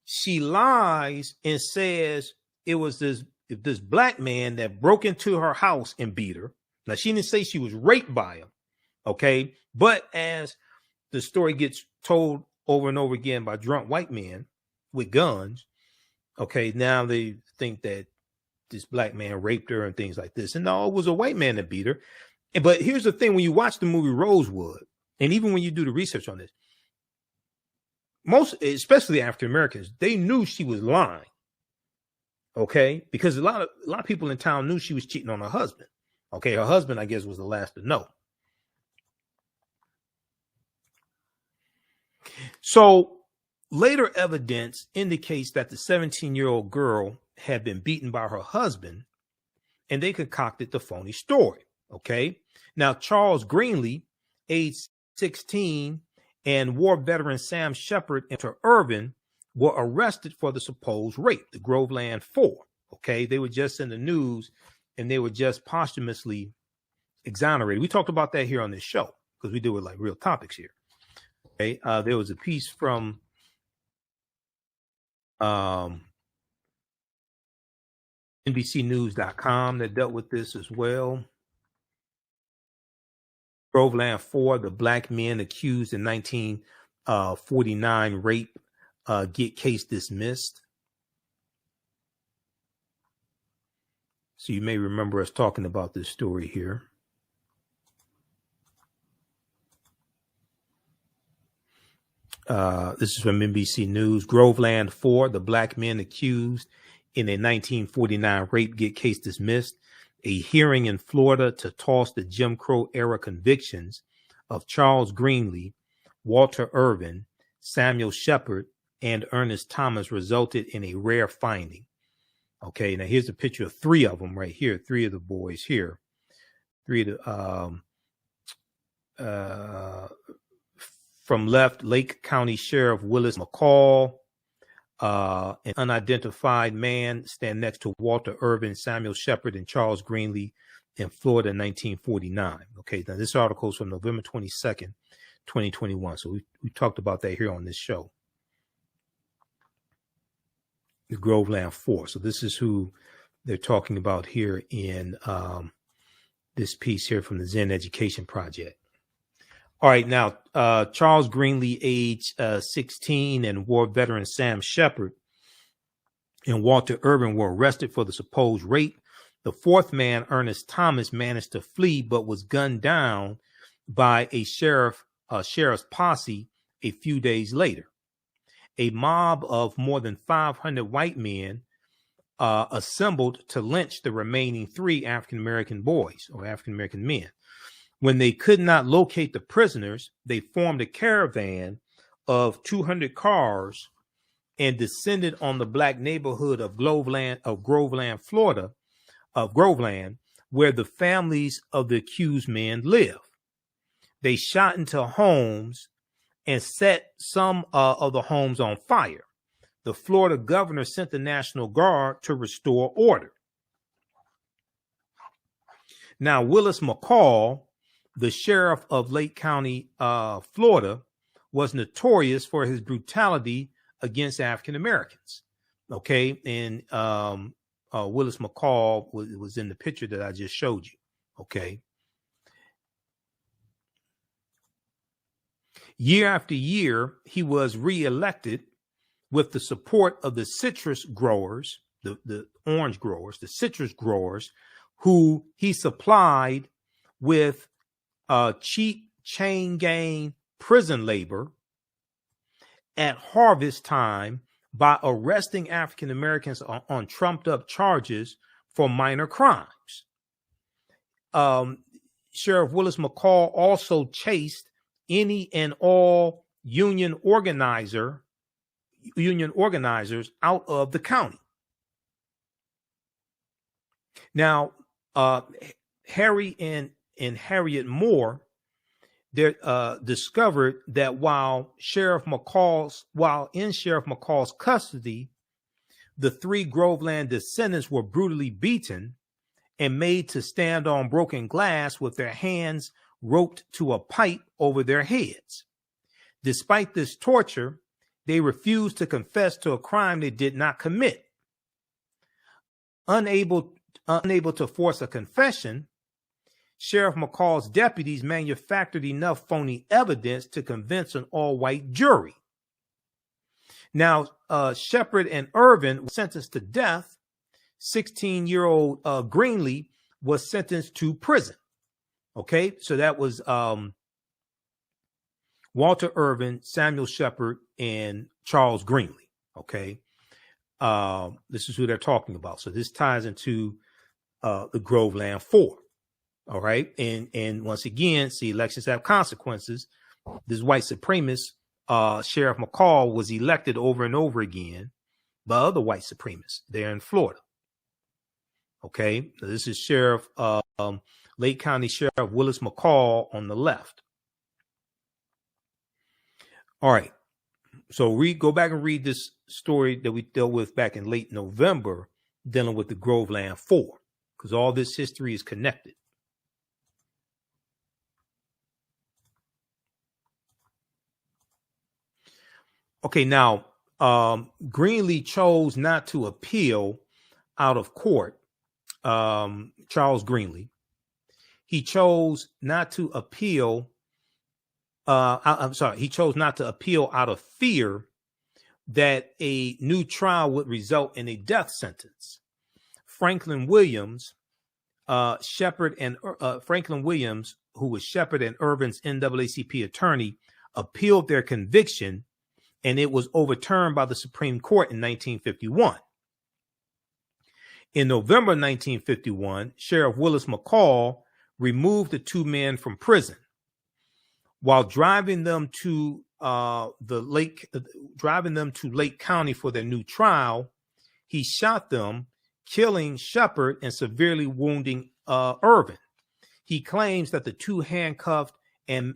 She lies and says it was this black man that broke into her house and beat her. Now, she didn't say she was raped by him, okay? But as the story gets told over and over again by drunk white men with guns, okay, now they think that this black man raped her and things like this. And no, it was a white man that beat her. But here's the thing, when you watch the movie Rosewood, and even when you do the research on this, most, especially African Americans, they knew she was lying, okay? Because a lot of people in town knew she was cheating on her husband. Okay, her husband, I guess, was the last to know. So later evidence indicates that the 17-year-old girl had been beaten by her husband, and they concocted the phony story. Okay, now Charles Greenlee, age 16, and war veteran Sam Shepard and Mr. Irvin were arrested for the supposed rape, the Groveland Four. Okay, they were just in the news, and they were just posthumously exonerated. We talked about that here on this show because we deal with like real topics here. Okay, there was a piece from NBCnews.com that dealt with this as well. Groveland 4, the black men accused in 1949 rape get case dismissed. So you may remember us talking about this story here. This is from NBC News. Groveland 4, the black men accused in a 1949 rape get case dismissed. A hearing in Florida to toss the Jim Crow era convictions of Charles Greenlee, Walter Irvin, Samuel Shepard, and Ernest Thomas resulted in a rare finding. Okay, now here's a picture of three of them right here. Three of the boys here. Three of the from left, Lake County Sheriff Willis McCall, an unidentified man, stand next to Walter Irvin, Samuel Shepard, and Charles Greenlee in Florida in 1949. Okay, now this article is from November 22nd, 2021. So we talked about that here on this show. The Groveland 4. So this is who they're talking about here in this piece here from the Zen Education Project. All right, now, Charles Greenlee, age 16, and war veteran Sam Shepard and Walter Irvin were arrested for the supposed rape. The fourth man, Ernest Thomas, managed to flee but was gunned down by a sheriff's posse a few days later. A mob of more than 500 white men assembled to lynch the remaining three African-American boys or African-American men. When they could not locate the prisoners, they formed a caravan of 200 cars and descended on the black neighborhood of Groveland, Florida, where the families of the accused men live. They shot into homes and set some of the homes on fire. The Florida governor sent the National Guard to restore order. Now, Willis McCall, the sheriff of Lake County, Florida, was notorious for his brutality against African Americans. Okay, and Willis McCall was in the picture that I just showed you. Okay. Year after year, he was reelected with the support of the citrus growers, the orange growers, the citrus growers, who he supplied with cheap chain gang prison labor at harvest time by arresting African Americans on trumped up charges for minor crimes. Sheriff Willis McCall also chased any and all union organizers out of the county. Now, Harry and Harriet Moore discovered that while in Sheriff McCall's custody, the three Groveland descendants were brutally beaten and made to stand on broken glass with their hands roped to a pipe over their heads. Despite this torture, they refused to confess to a crime they did not commit. Unable to force a confession, Sheriff McCall's deputies manufactured enough phony evidence to convince an all-white jury. Now, Shepard and Irvin were sentenced to death. 16-year-old Greenlee was sentenced to prison. Okay, so that was Walter Irvin, Samuel Shepard, and Charles Greenlee. Okay, this is who they're talking about. So this ties into the Groveland 4. All right, and once again, see, elections have consequences. This white supremacist Sheriff McCall was elected over and over again by other white supremacists there in Florida. Okay, so this is Sheriff Lake County Sheriff Willis McCall on the left. All right, so go back and read this story that we dealt with back in late November, dealing with the Groveland 4, because all this history is connected. Okay, now Greenlee chose not to appeal out of court, Charles Greenlee, he chose not to appeal. He chose not to appeal out of fear that a new trial would result in a death sentence. Franklin Williams, who was Shepard and Irvin's NAACP attorney, appealed their conviction, and it was overturned by the Supreme Court in 1951. In November 1951, Sheriff Willis McCall removed the two men from prison. While driving them to Lake County for their new trial, he shot them, killing Shepard and severely wounding Irvin. He claims that the two handcuffed and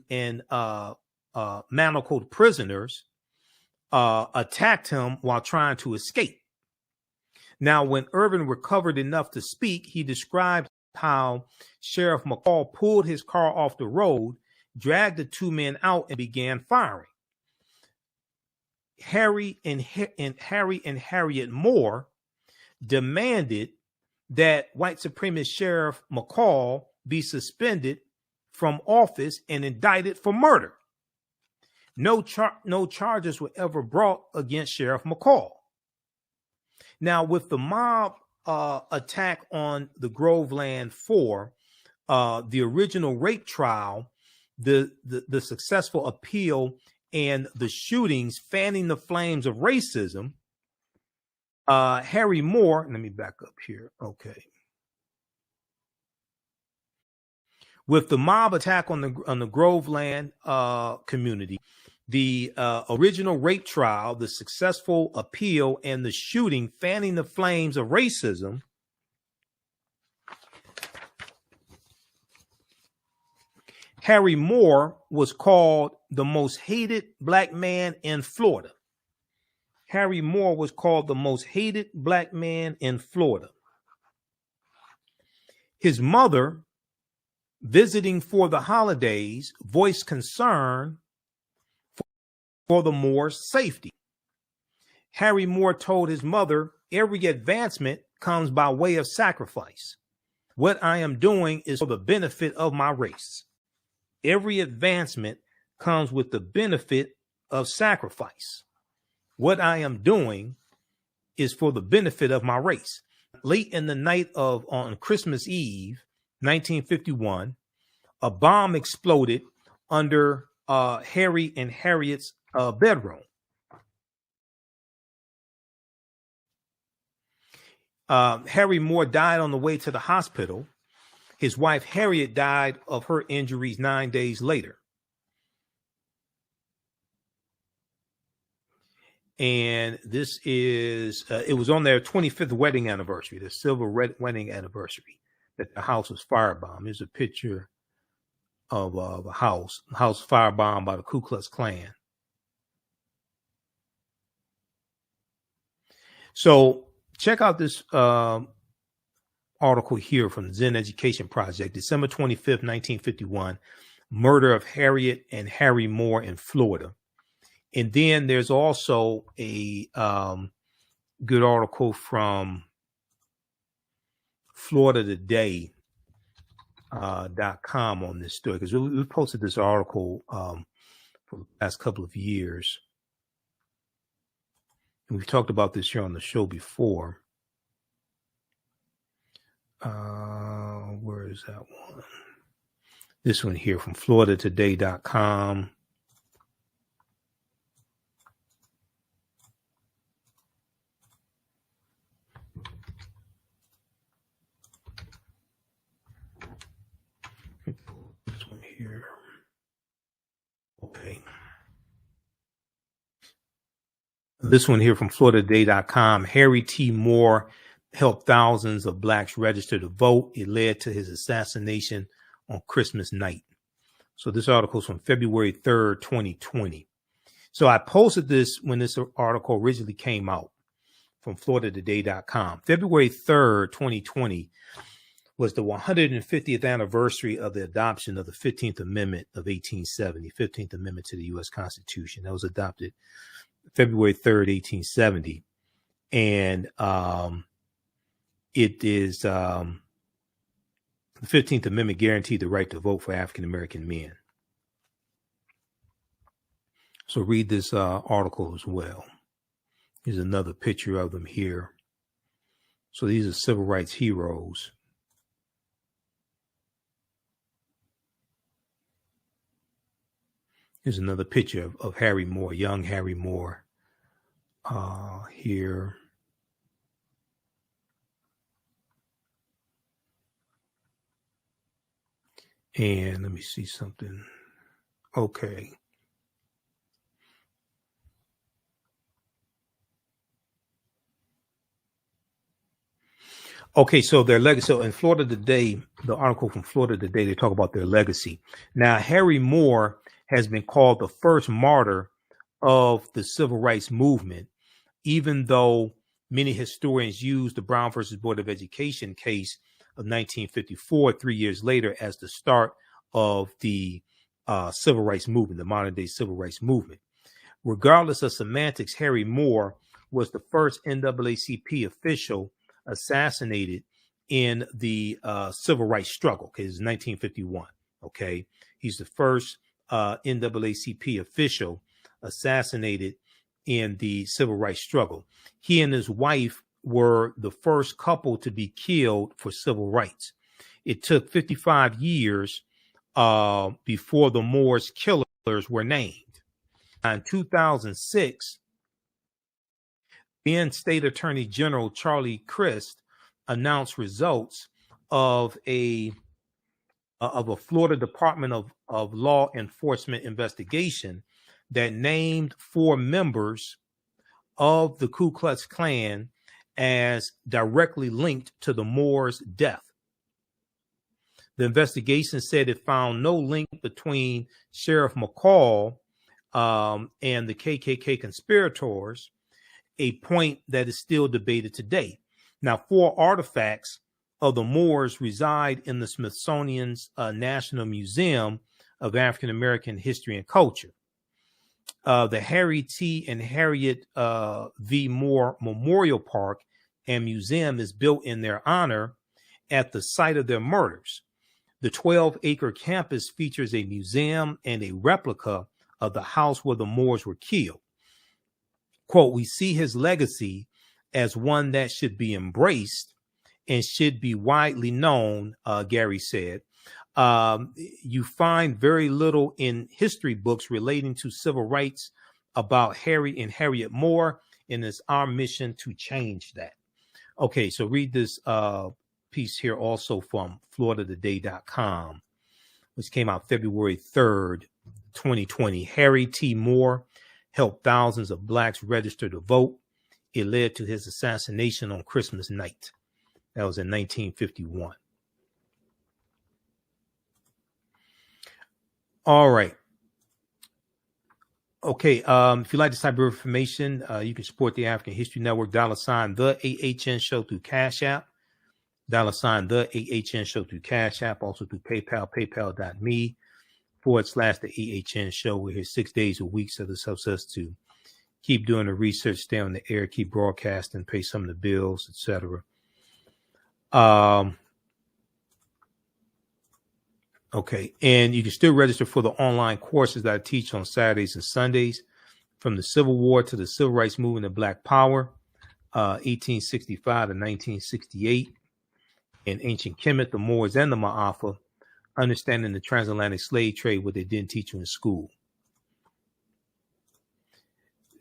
manacled prisoners attacked him while trying to escape. Now, when Irvin recovered enough to speak, he described how Sheriff McCall pulled his car off the road, dragged the two men out, and began firing. Harry and Harriet Moore demanded that white supremacist Sheriff McCall be suspended from office and indicted for murder. No charges were ever brought against Sheriff McCall. Now, with the mob attack on the Groveland 4, the original rape trial, the successful appeal, and the shootings fanning the flames of racism, Harry Moore, let me back up here. Okay. With the mob attack on the Groveland community, the original rape trial, the successful appeal, and the shooting fanning the flames of racism, Harry Moore was called the most hated black man in Florida. Harry Moore was called the most hated black man in Florida. His mother, visiting for the holidays, voiced concern for the Moore's safety. Harry Moore told his mother, "Every advancement comes by way of sacrifice. What I am doing is for the benefit of my race. Every advancement comes with the benefit of sacrifice. What I am doing is for the benefit of my race." Late in the night on Christmas Eve, 1951, a bomb exploded under Harry and Harriet's bedroom. Harry Moore died on the way to the hospital. His wife Harriet died of her injuries 9 days later. And this is, it was on their 25th wedding anniversary, the silver wedding anniversary, that the house was firebombed. There's a picture of a house firebombed by the Ku Klux Klan. So check out this article here from the Zen Education Project, December 25th, 1951, murder of Harriet and Harry Moore in Florida. And then there's also a good article from FloridaToday.com on this story, because we posted this article for the past couple of years. And we've talked about this here on the show before. Where is that one? This one here from FloridaToday.com. This one here. Okay. This one here from FloridaToday.com. Harry T. Moore helped thousands of blacks register to vote. It led to his assassination on Christmas night. So this article is from February 3rd, 2020. So I posted this when this article originally came out from FloridaToday.com. February 3rd, 2020 was the 150th anniversary of the adoption of the 15th Amendment of 1870, 15th Amendment to the U.S. Constitution. That was adopted February 3rd, 1870. And it is the 15th Amendment guaranteed the right to vote for African American men. So read this article as well. Here's another picture of them here. So these are civil rights heroes. Here's another picture of Harry Moore, young Harry Moore here. And let me see something. Okay. Okay, so their legacy. So in Florida Today, the article from Florida Today, they talk about their legacy. Now, Harry Moore has been called the first martyr of the civil rights movement, even though many historians use the Brown versus Board of Education case of 1954, 3 years later, as the start of the civil rights movement, the modern day civil rights movement. Regardless of semantics, Harry Moore was the first NAACP official assassinated in the civil rights struggle. Okay, it's 1951. Okay, he's the first NAACP official assassinated in the civil rights struggle. He and his wife were the first couple to be killed for civil rights. It took 55 years before the Moore's killers were named. In 2006, then State Attorney General Charlie Crist announced results of a Florida Department of Law Enforcement investigation that named 4 members of the Ku Klux Klan as directly linked to the Moore's death. The investigation said it found no link between Sheriff McCall and the KKK conspirators, a point that is still debated today. Now, 4 artifacts of the Moors reside in the Smithsonian's National Museum of African American History and Culture. The Harry T. and Harriet V. Moore Memorial Park and Museum is built in their honor at the site of their murders. The 12-acre campus features a museum and a replica of the house where the Moors were killed. Quote, "We see his legacy as one that should be embraced and should be widely known," Gary said. You find very little in history books relating to civil rights about Harry and Harriet Moore, and it's our mission to change that. Okay, so read this piece here also from FloridaToday.com, which came out February 3rd, 2020. Harry T. Moore helped thousands of blacks register to vote. It led to his assassination on Christmas night. That was in 1951. All right. Okay. If you like this type of information, you can support the African History Network, $ the AHN Show through Cash App, $ the AHN Show through Cash App, also through PayPal, paypal.me/the AHN Show. We're here 6 days a week, so this helps us to keep doing the research, stay on the air, keep broadcasting, pay some of the bills, etc. Okay, and you can still register for the online courses that I teach on Saturdays and Sundays, from the Civil War to the Civil Rights Movement and Black Power, 1865 to 1968, in Ancient Kemet, the Moors, and the Ma'afa, understanding the transatlantic slave trade, what they didn't teach you in school.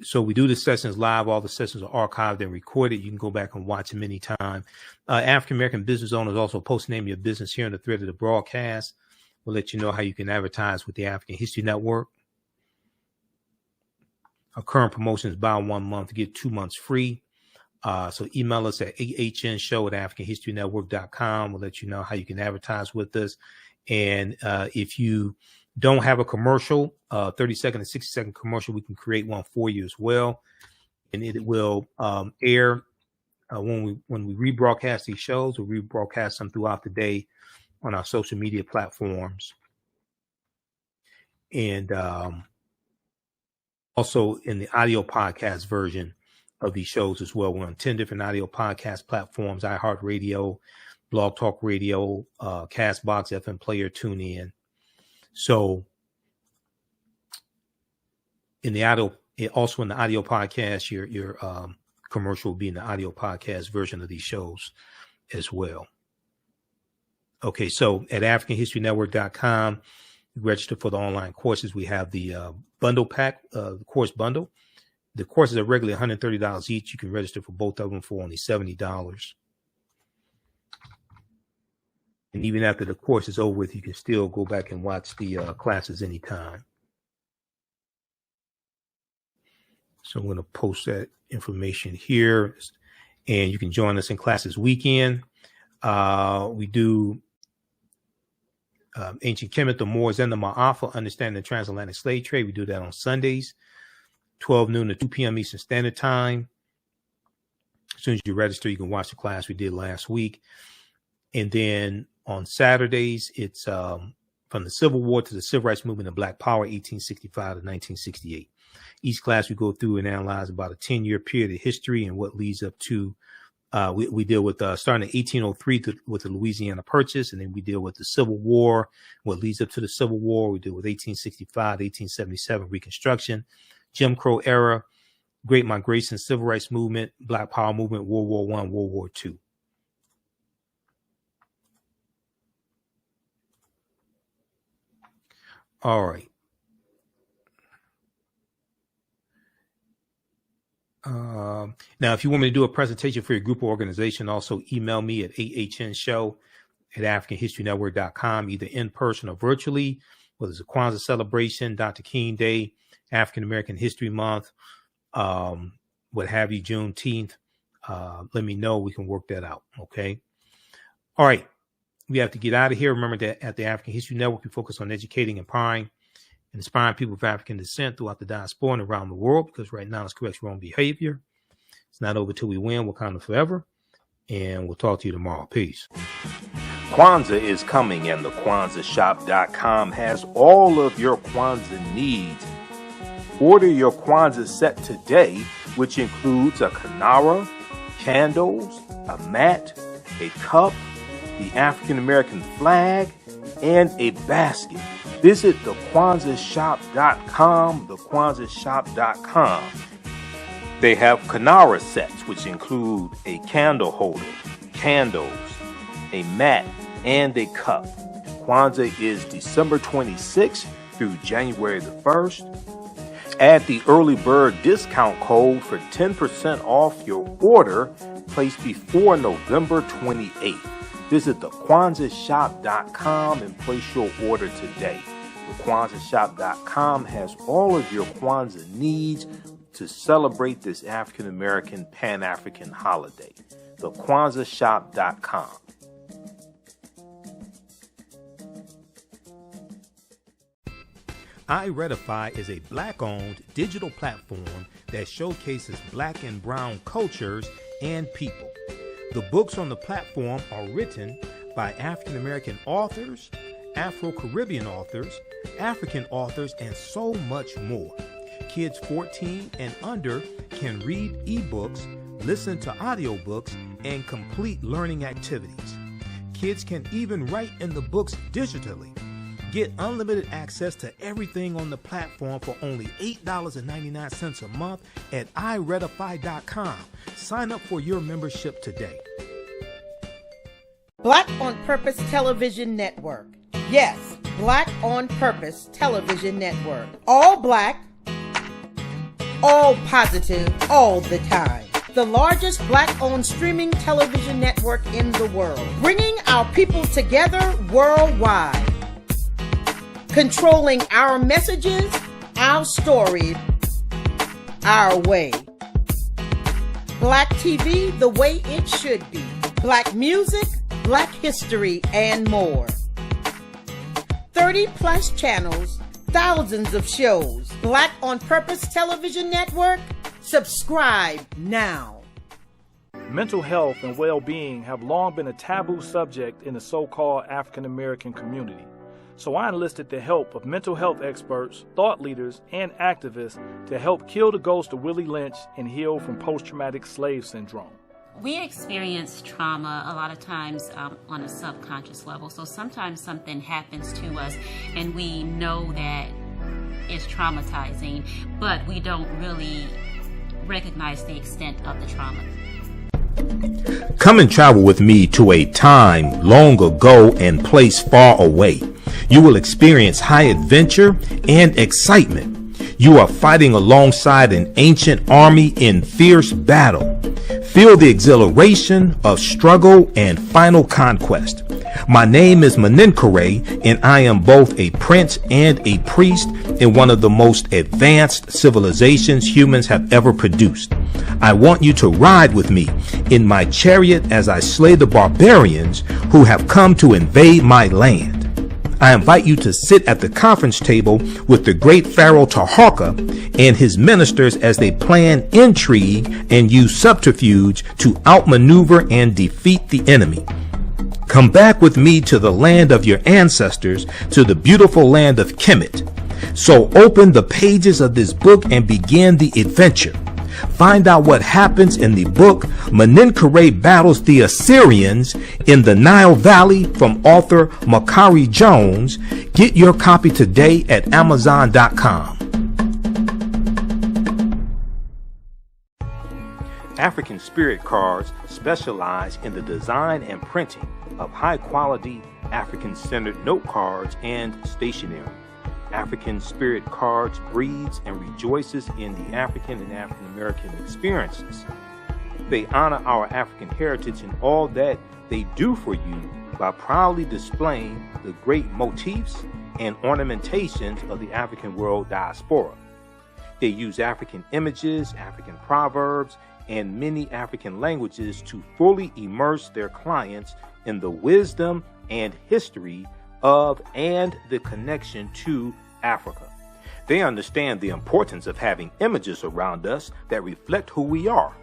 So we do the sessions live. All the sessions are archived and recorded. You can go back and watch them anytime. African-American business owners also post name your business here in the thread of the broadcast. We'll let you know how you can advertise with the African History Network. Our current promotion is buy 1 month, get 2 months free. So email us at ahnshow@africanhistorynetwork.com. We'll let you know how you can advertise with us. And if you don't have a commercial, 30-second and 60-second commercial, we can create one for you as well. And it will air when we rebroadcast these shows. We'll rebroadcast them throughout the day on our social media platforms. And also in the audio podcast version, of these shows as well. We're on 10 different audio podcast platforms: iHeartRadio, Blog Talk Radio, Castbox, FM Player, TuneIn. So in the audio, also in the audio podcast, your commercial will be in the audio podcast version of these shows as well. Okay, so at AfricanHistoryNetwork.com, you register for the online courses. We have the bundle pack, the course bundle. The courses are regularly $130 each. You can register for both of them for only $70. And even after the course is over with, you can still go back and watch the classes anytime. So I'm going to post that information here. And you can join us in classes weekend. We do Ancient Kemet, the Moors, and the Ma'afa, Understanding the Transatlantic Slave Trade. We do that on Sundays, 12 noon to 2 p.m. Eastern Standard Time. As soon as you register, you can watch the class we did last week. And then on Saturdays, it's from the Civil War to the Civil Rights Movement and Black Power, 1865 to 1968. Each class we go through and analyze about a 10-year period of history and what leads up to, we deal with starting in 1803 with the Louisiana Purchase, and then we deal with the Civil War, what leads up to the Civil War. We deal with 1865 to 1877 Reconstruction, Jim Crow era, Great Migration, Civil Rights Movement, Black Power Movement, World War I, World War II. All right. Now, if you want me to do a presentation for your group or organization, also email me at AHNShow@AfricanHistoryNetwork.com, either in person or virtually, whether it's a Kwanzaa celebration, Dr. King Day, African American History Month, what have you, Juneteenth. Let me know. We can work that out. Okay. All right. We have to get out of here. Remember that at the African History Network, we focus on educating, empowering, and inspiring people of African descent throughout the diaspora and around the world, because right now it's correct wrong behavior. It's not over till we win. Wakanda forever. And we'll talk to you tomorrow. Peace. Kwanzaa is coming, and the KwanzaaShop.com has all of your Kwanzaa needs. Order your Kwanzaa set today, which includes a kinara, candles, a mat, a cup, the African American flag, and a basket. Visit the KwanzaaShop.com, the KwanzaaShop.com. They have kinara sets, which include a candle holder, candles, a mat, and a cup. Kwanzaa is December 26th through January the 1st. Add the early bird discount code for 10% off your order placed before November 28th. Visit the KwanzaaShop.com and place your order today. The KwanzaaShop.com has all of your Kwanzaa needs to celebrate this African American Pan-African holiday. The KwanzaaShop.com. iRedify is a Black-owned digital platform that showcases Black and Brown cultures and people. The books on the platform are written by African American authors, Afro-Caribbean authors, African authors, and so much more. Kids 14 and under can read ebooks, listen to audiobooks, and complete learning activities. Kids can even write in the books digitally. Get unlimited access to everything on the platform for only $8.99 a month at iRedify.com. Sign up for your membership today. Black on Purpose Television Network. Yes, Black on Purpose Television Network. All black, all positive, all the time. The largest Black-owned streaming television network in the world. Bringing our people together worldwide. Controlling our messages, our stories, our way. Black TV the way it should be. Black music, Black history, and more. 30 plus channels, thousands of shows. Black on Purpose Television Network. Subscribe now. Mental health and well-being have long been a taboo subject in the so-called African American community. So I enlisted the help of mental health experts, thought leaders, and activists to help kill the ghost of Willie Lynch and heal from post-traumatic slave syndrome. We experience trauma a lot of times on a subconscious level. So sometimes something happens to us and we know that it's traumatizing, but we don't really recognize the extent of the trauma. Come and travel with me to a time long ago and place far away. You will experience high adventure and excitement. You are fighting alongside an ancient army in fierce battle. Feel the exhilaration of struggle and final conquest. My name is Menenkere, and I am both a prince and a priest in one of the most advanced civilizations humans have ever produced. I want you to ride with me in my chariot as I slay the barbarians who have come to invade my land. I invite you to sit at the conference table with the great Pharaoh Taharka and his ministers as they plan intrigue and use subterfuge to outmaneuver and defeat the enemy. Come back with me to the land of your ancestors, to the beautiful land of Kemet. So open the pages of this book and begin the adventure. Find out what happens in the book Menenkere Battles the Assyrians in the Nile Valley from author Makari Jones. Get your copy today at Amazon.com. African Spirit Cards specialize in the design and printing of high-quality African-centered note cards and stationery. African Spirit Cards breeds and rejoices in the African and African American experiences. They honor our African heritage in all that they do for you by proudly displaying the great motifs and ornamentations of the African world diaspora. They use African images, African proverbs, and many African languages to fully immerse their clients in the wisdom and history of and the connection to Africa. They understand the importance of having images around us that reflect who we are.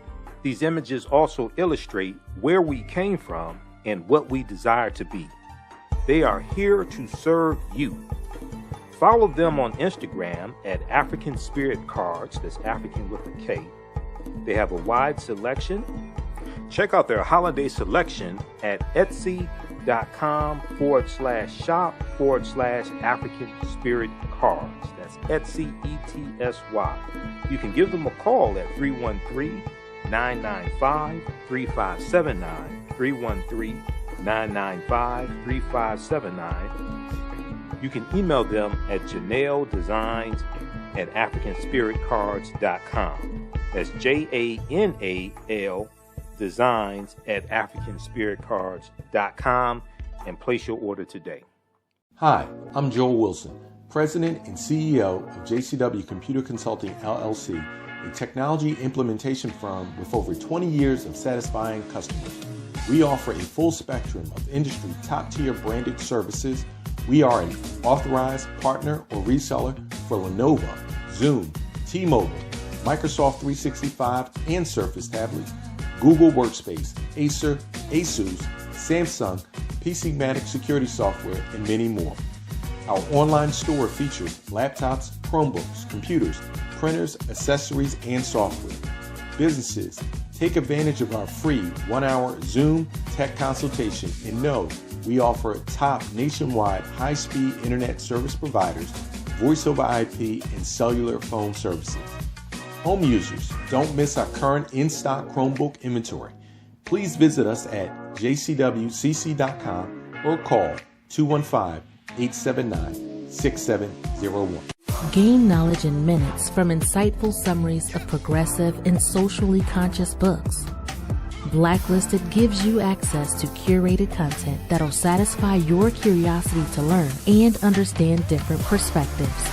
These images also illustrate where we came from and what we desire to be. They are here to serve you. Follow them on Instagram at African Spirit Cards, that's African with a K. They have a wide selection. Check out their holiday selection at Etsy.com/shop/African Spirit Cards. That's Etsy, ETSY. You can give them a call at 313-995-3579, 313-995-3579. You can email them at janeldesigns@AfricanSpiritCards.com. That's JANAL designs@AfricanSpiritCards.com, and place your order today. Hi, I'm Joel Wilson, President and CEO of JCW Computer Consulting LLC, a technology implementation firm with over 20 years of satisfying customers. We offer a full spectrum of industry top-tier branded services. We are an authorized partner or reseller for Lenovo, Zoom, T-Mobile, Microsoft 365 and Surface tablets, Google Workspace, Acer, Asus, Samsung, PCmatic security software, and many more. Our online store features laptops, Chromebooks, computers, printers, accessories, and software. Businesses, take advantage of our free 1-hour Zoom tech consultation and know we offer top nationwide high-speed internet service providers, voice over IP, and cellular phone services. Home users, don't miss our current in-stock Chromebook inventory. Please visit us at jcwcc.com or call 215-879-6701. Gain knowledge in minutes from insightful summaries of progressive and socially conscious books. Blacklisted gives you access to curated content that'll satisfy your curiosity to learn and understand different perspectives.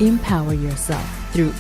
Empower yourself through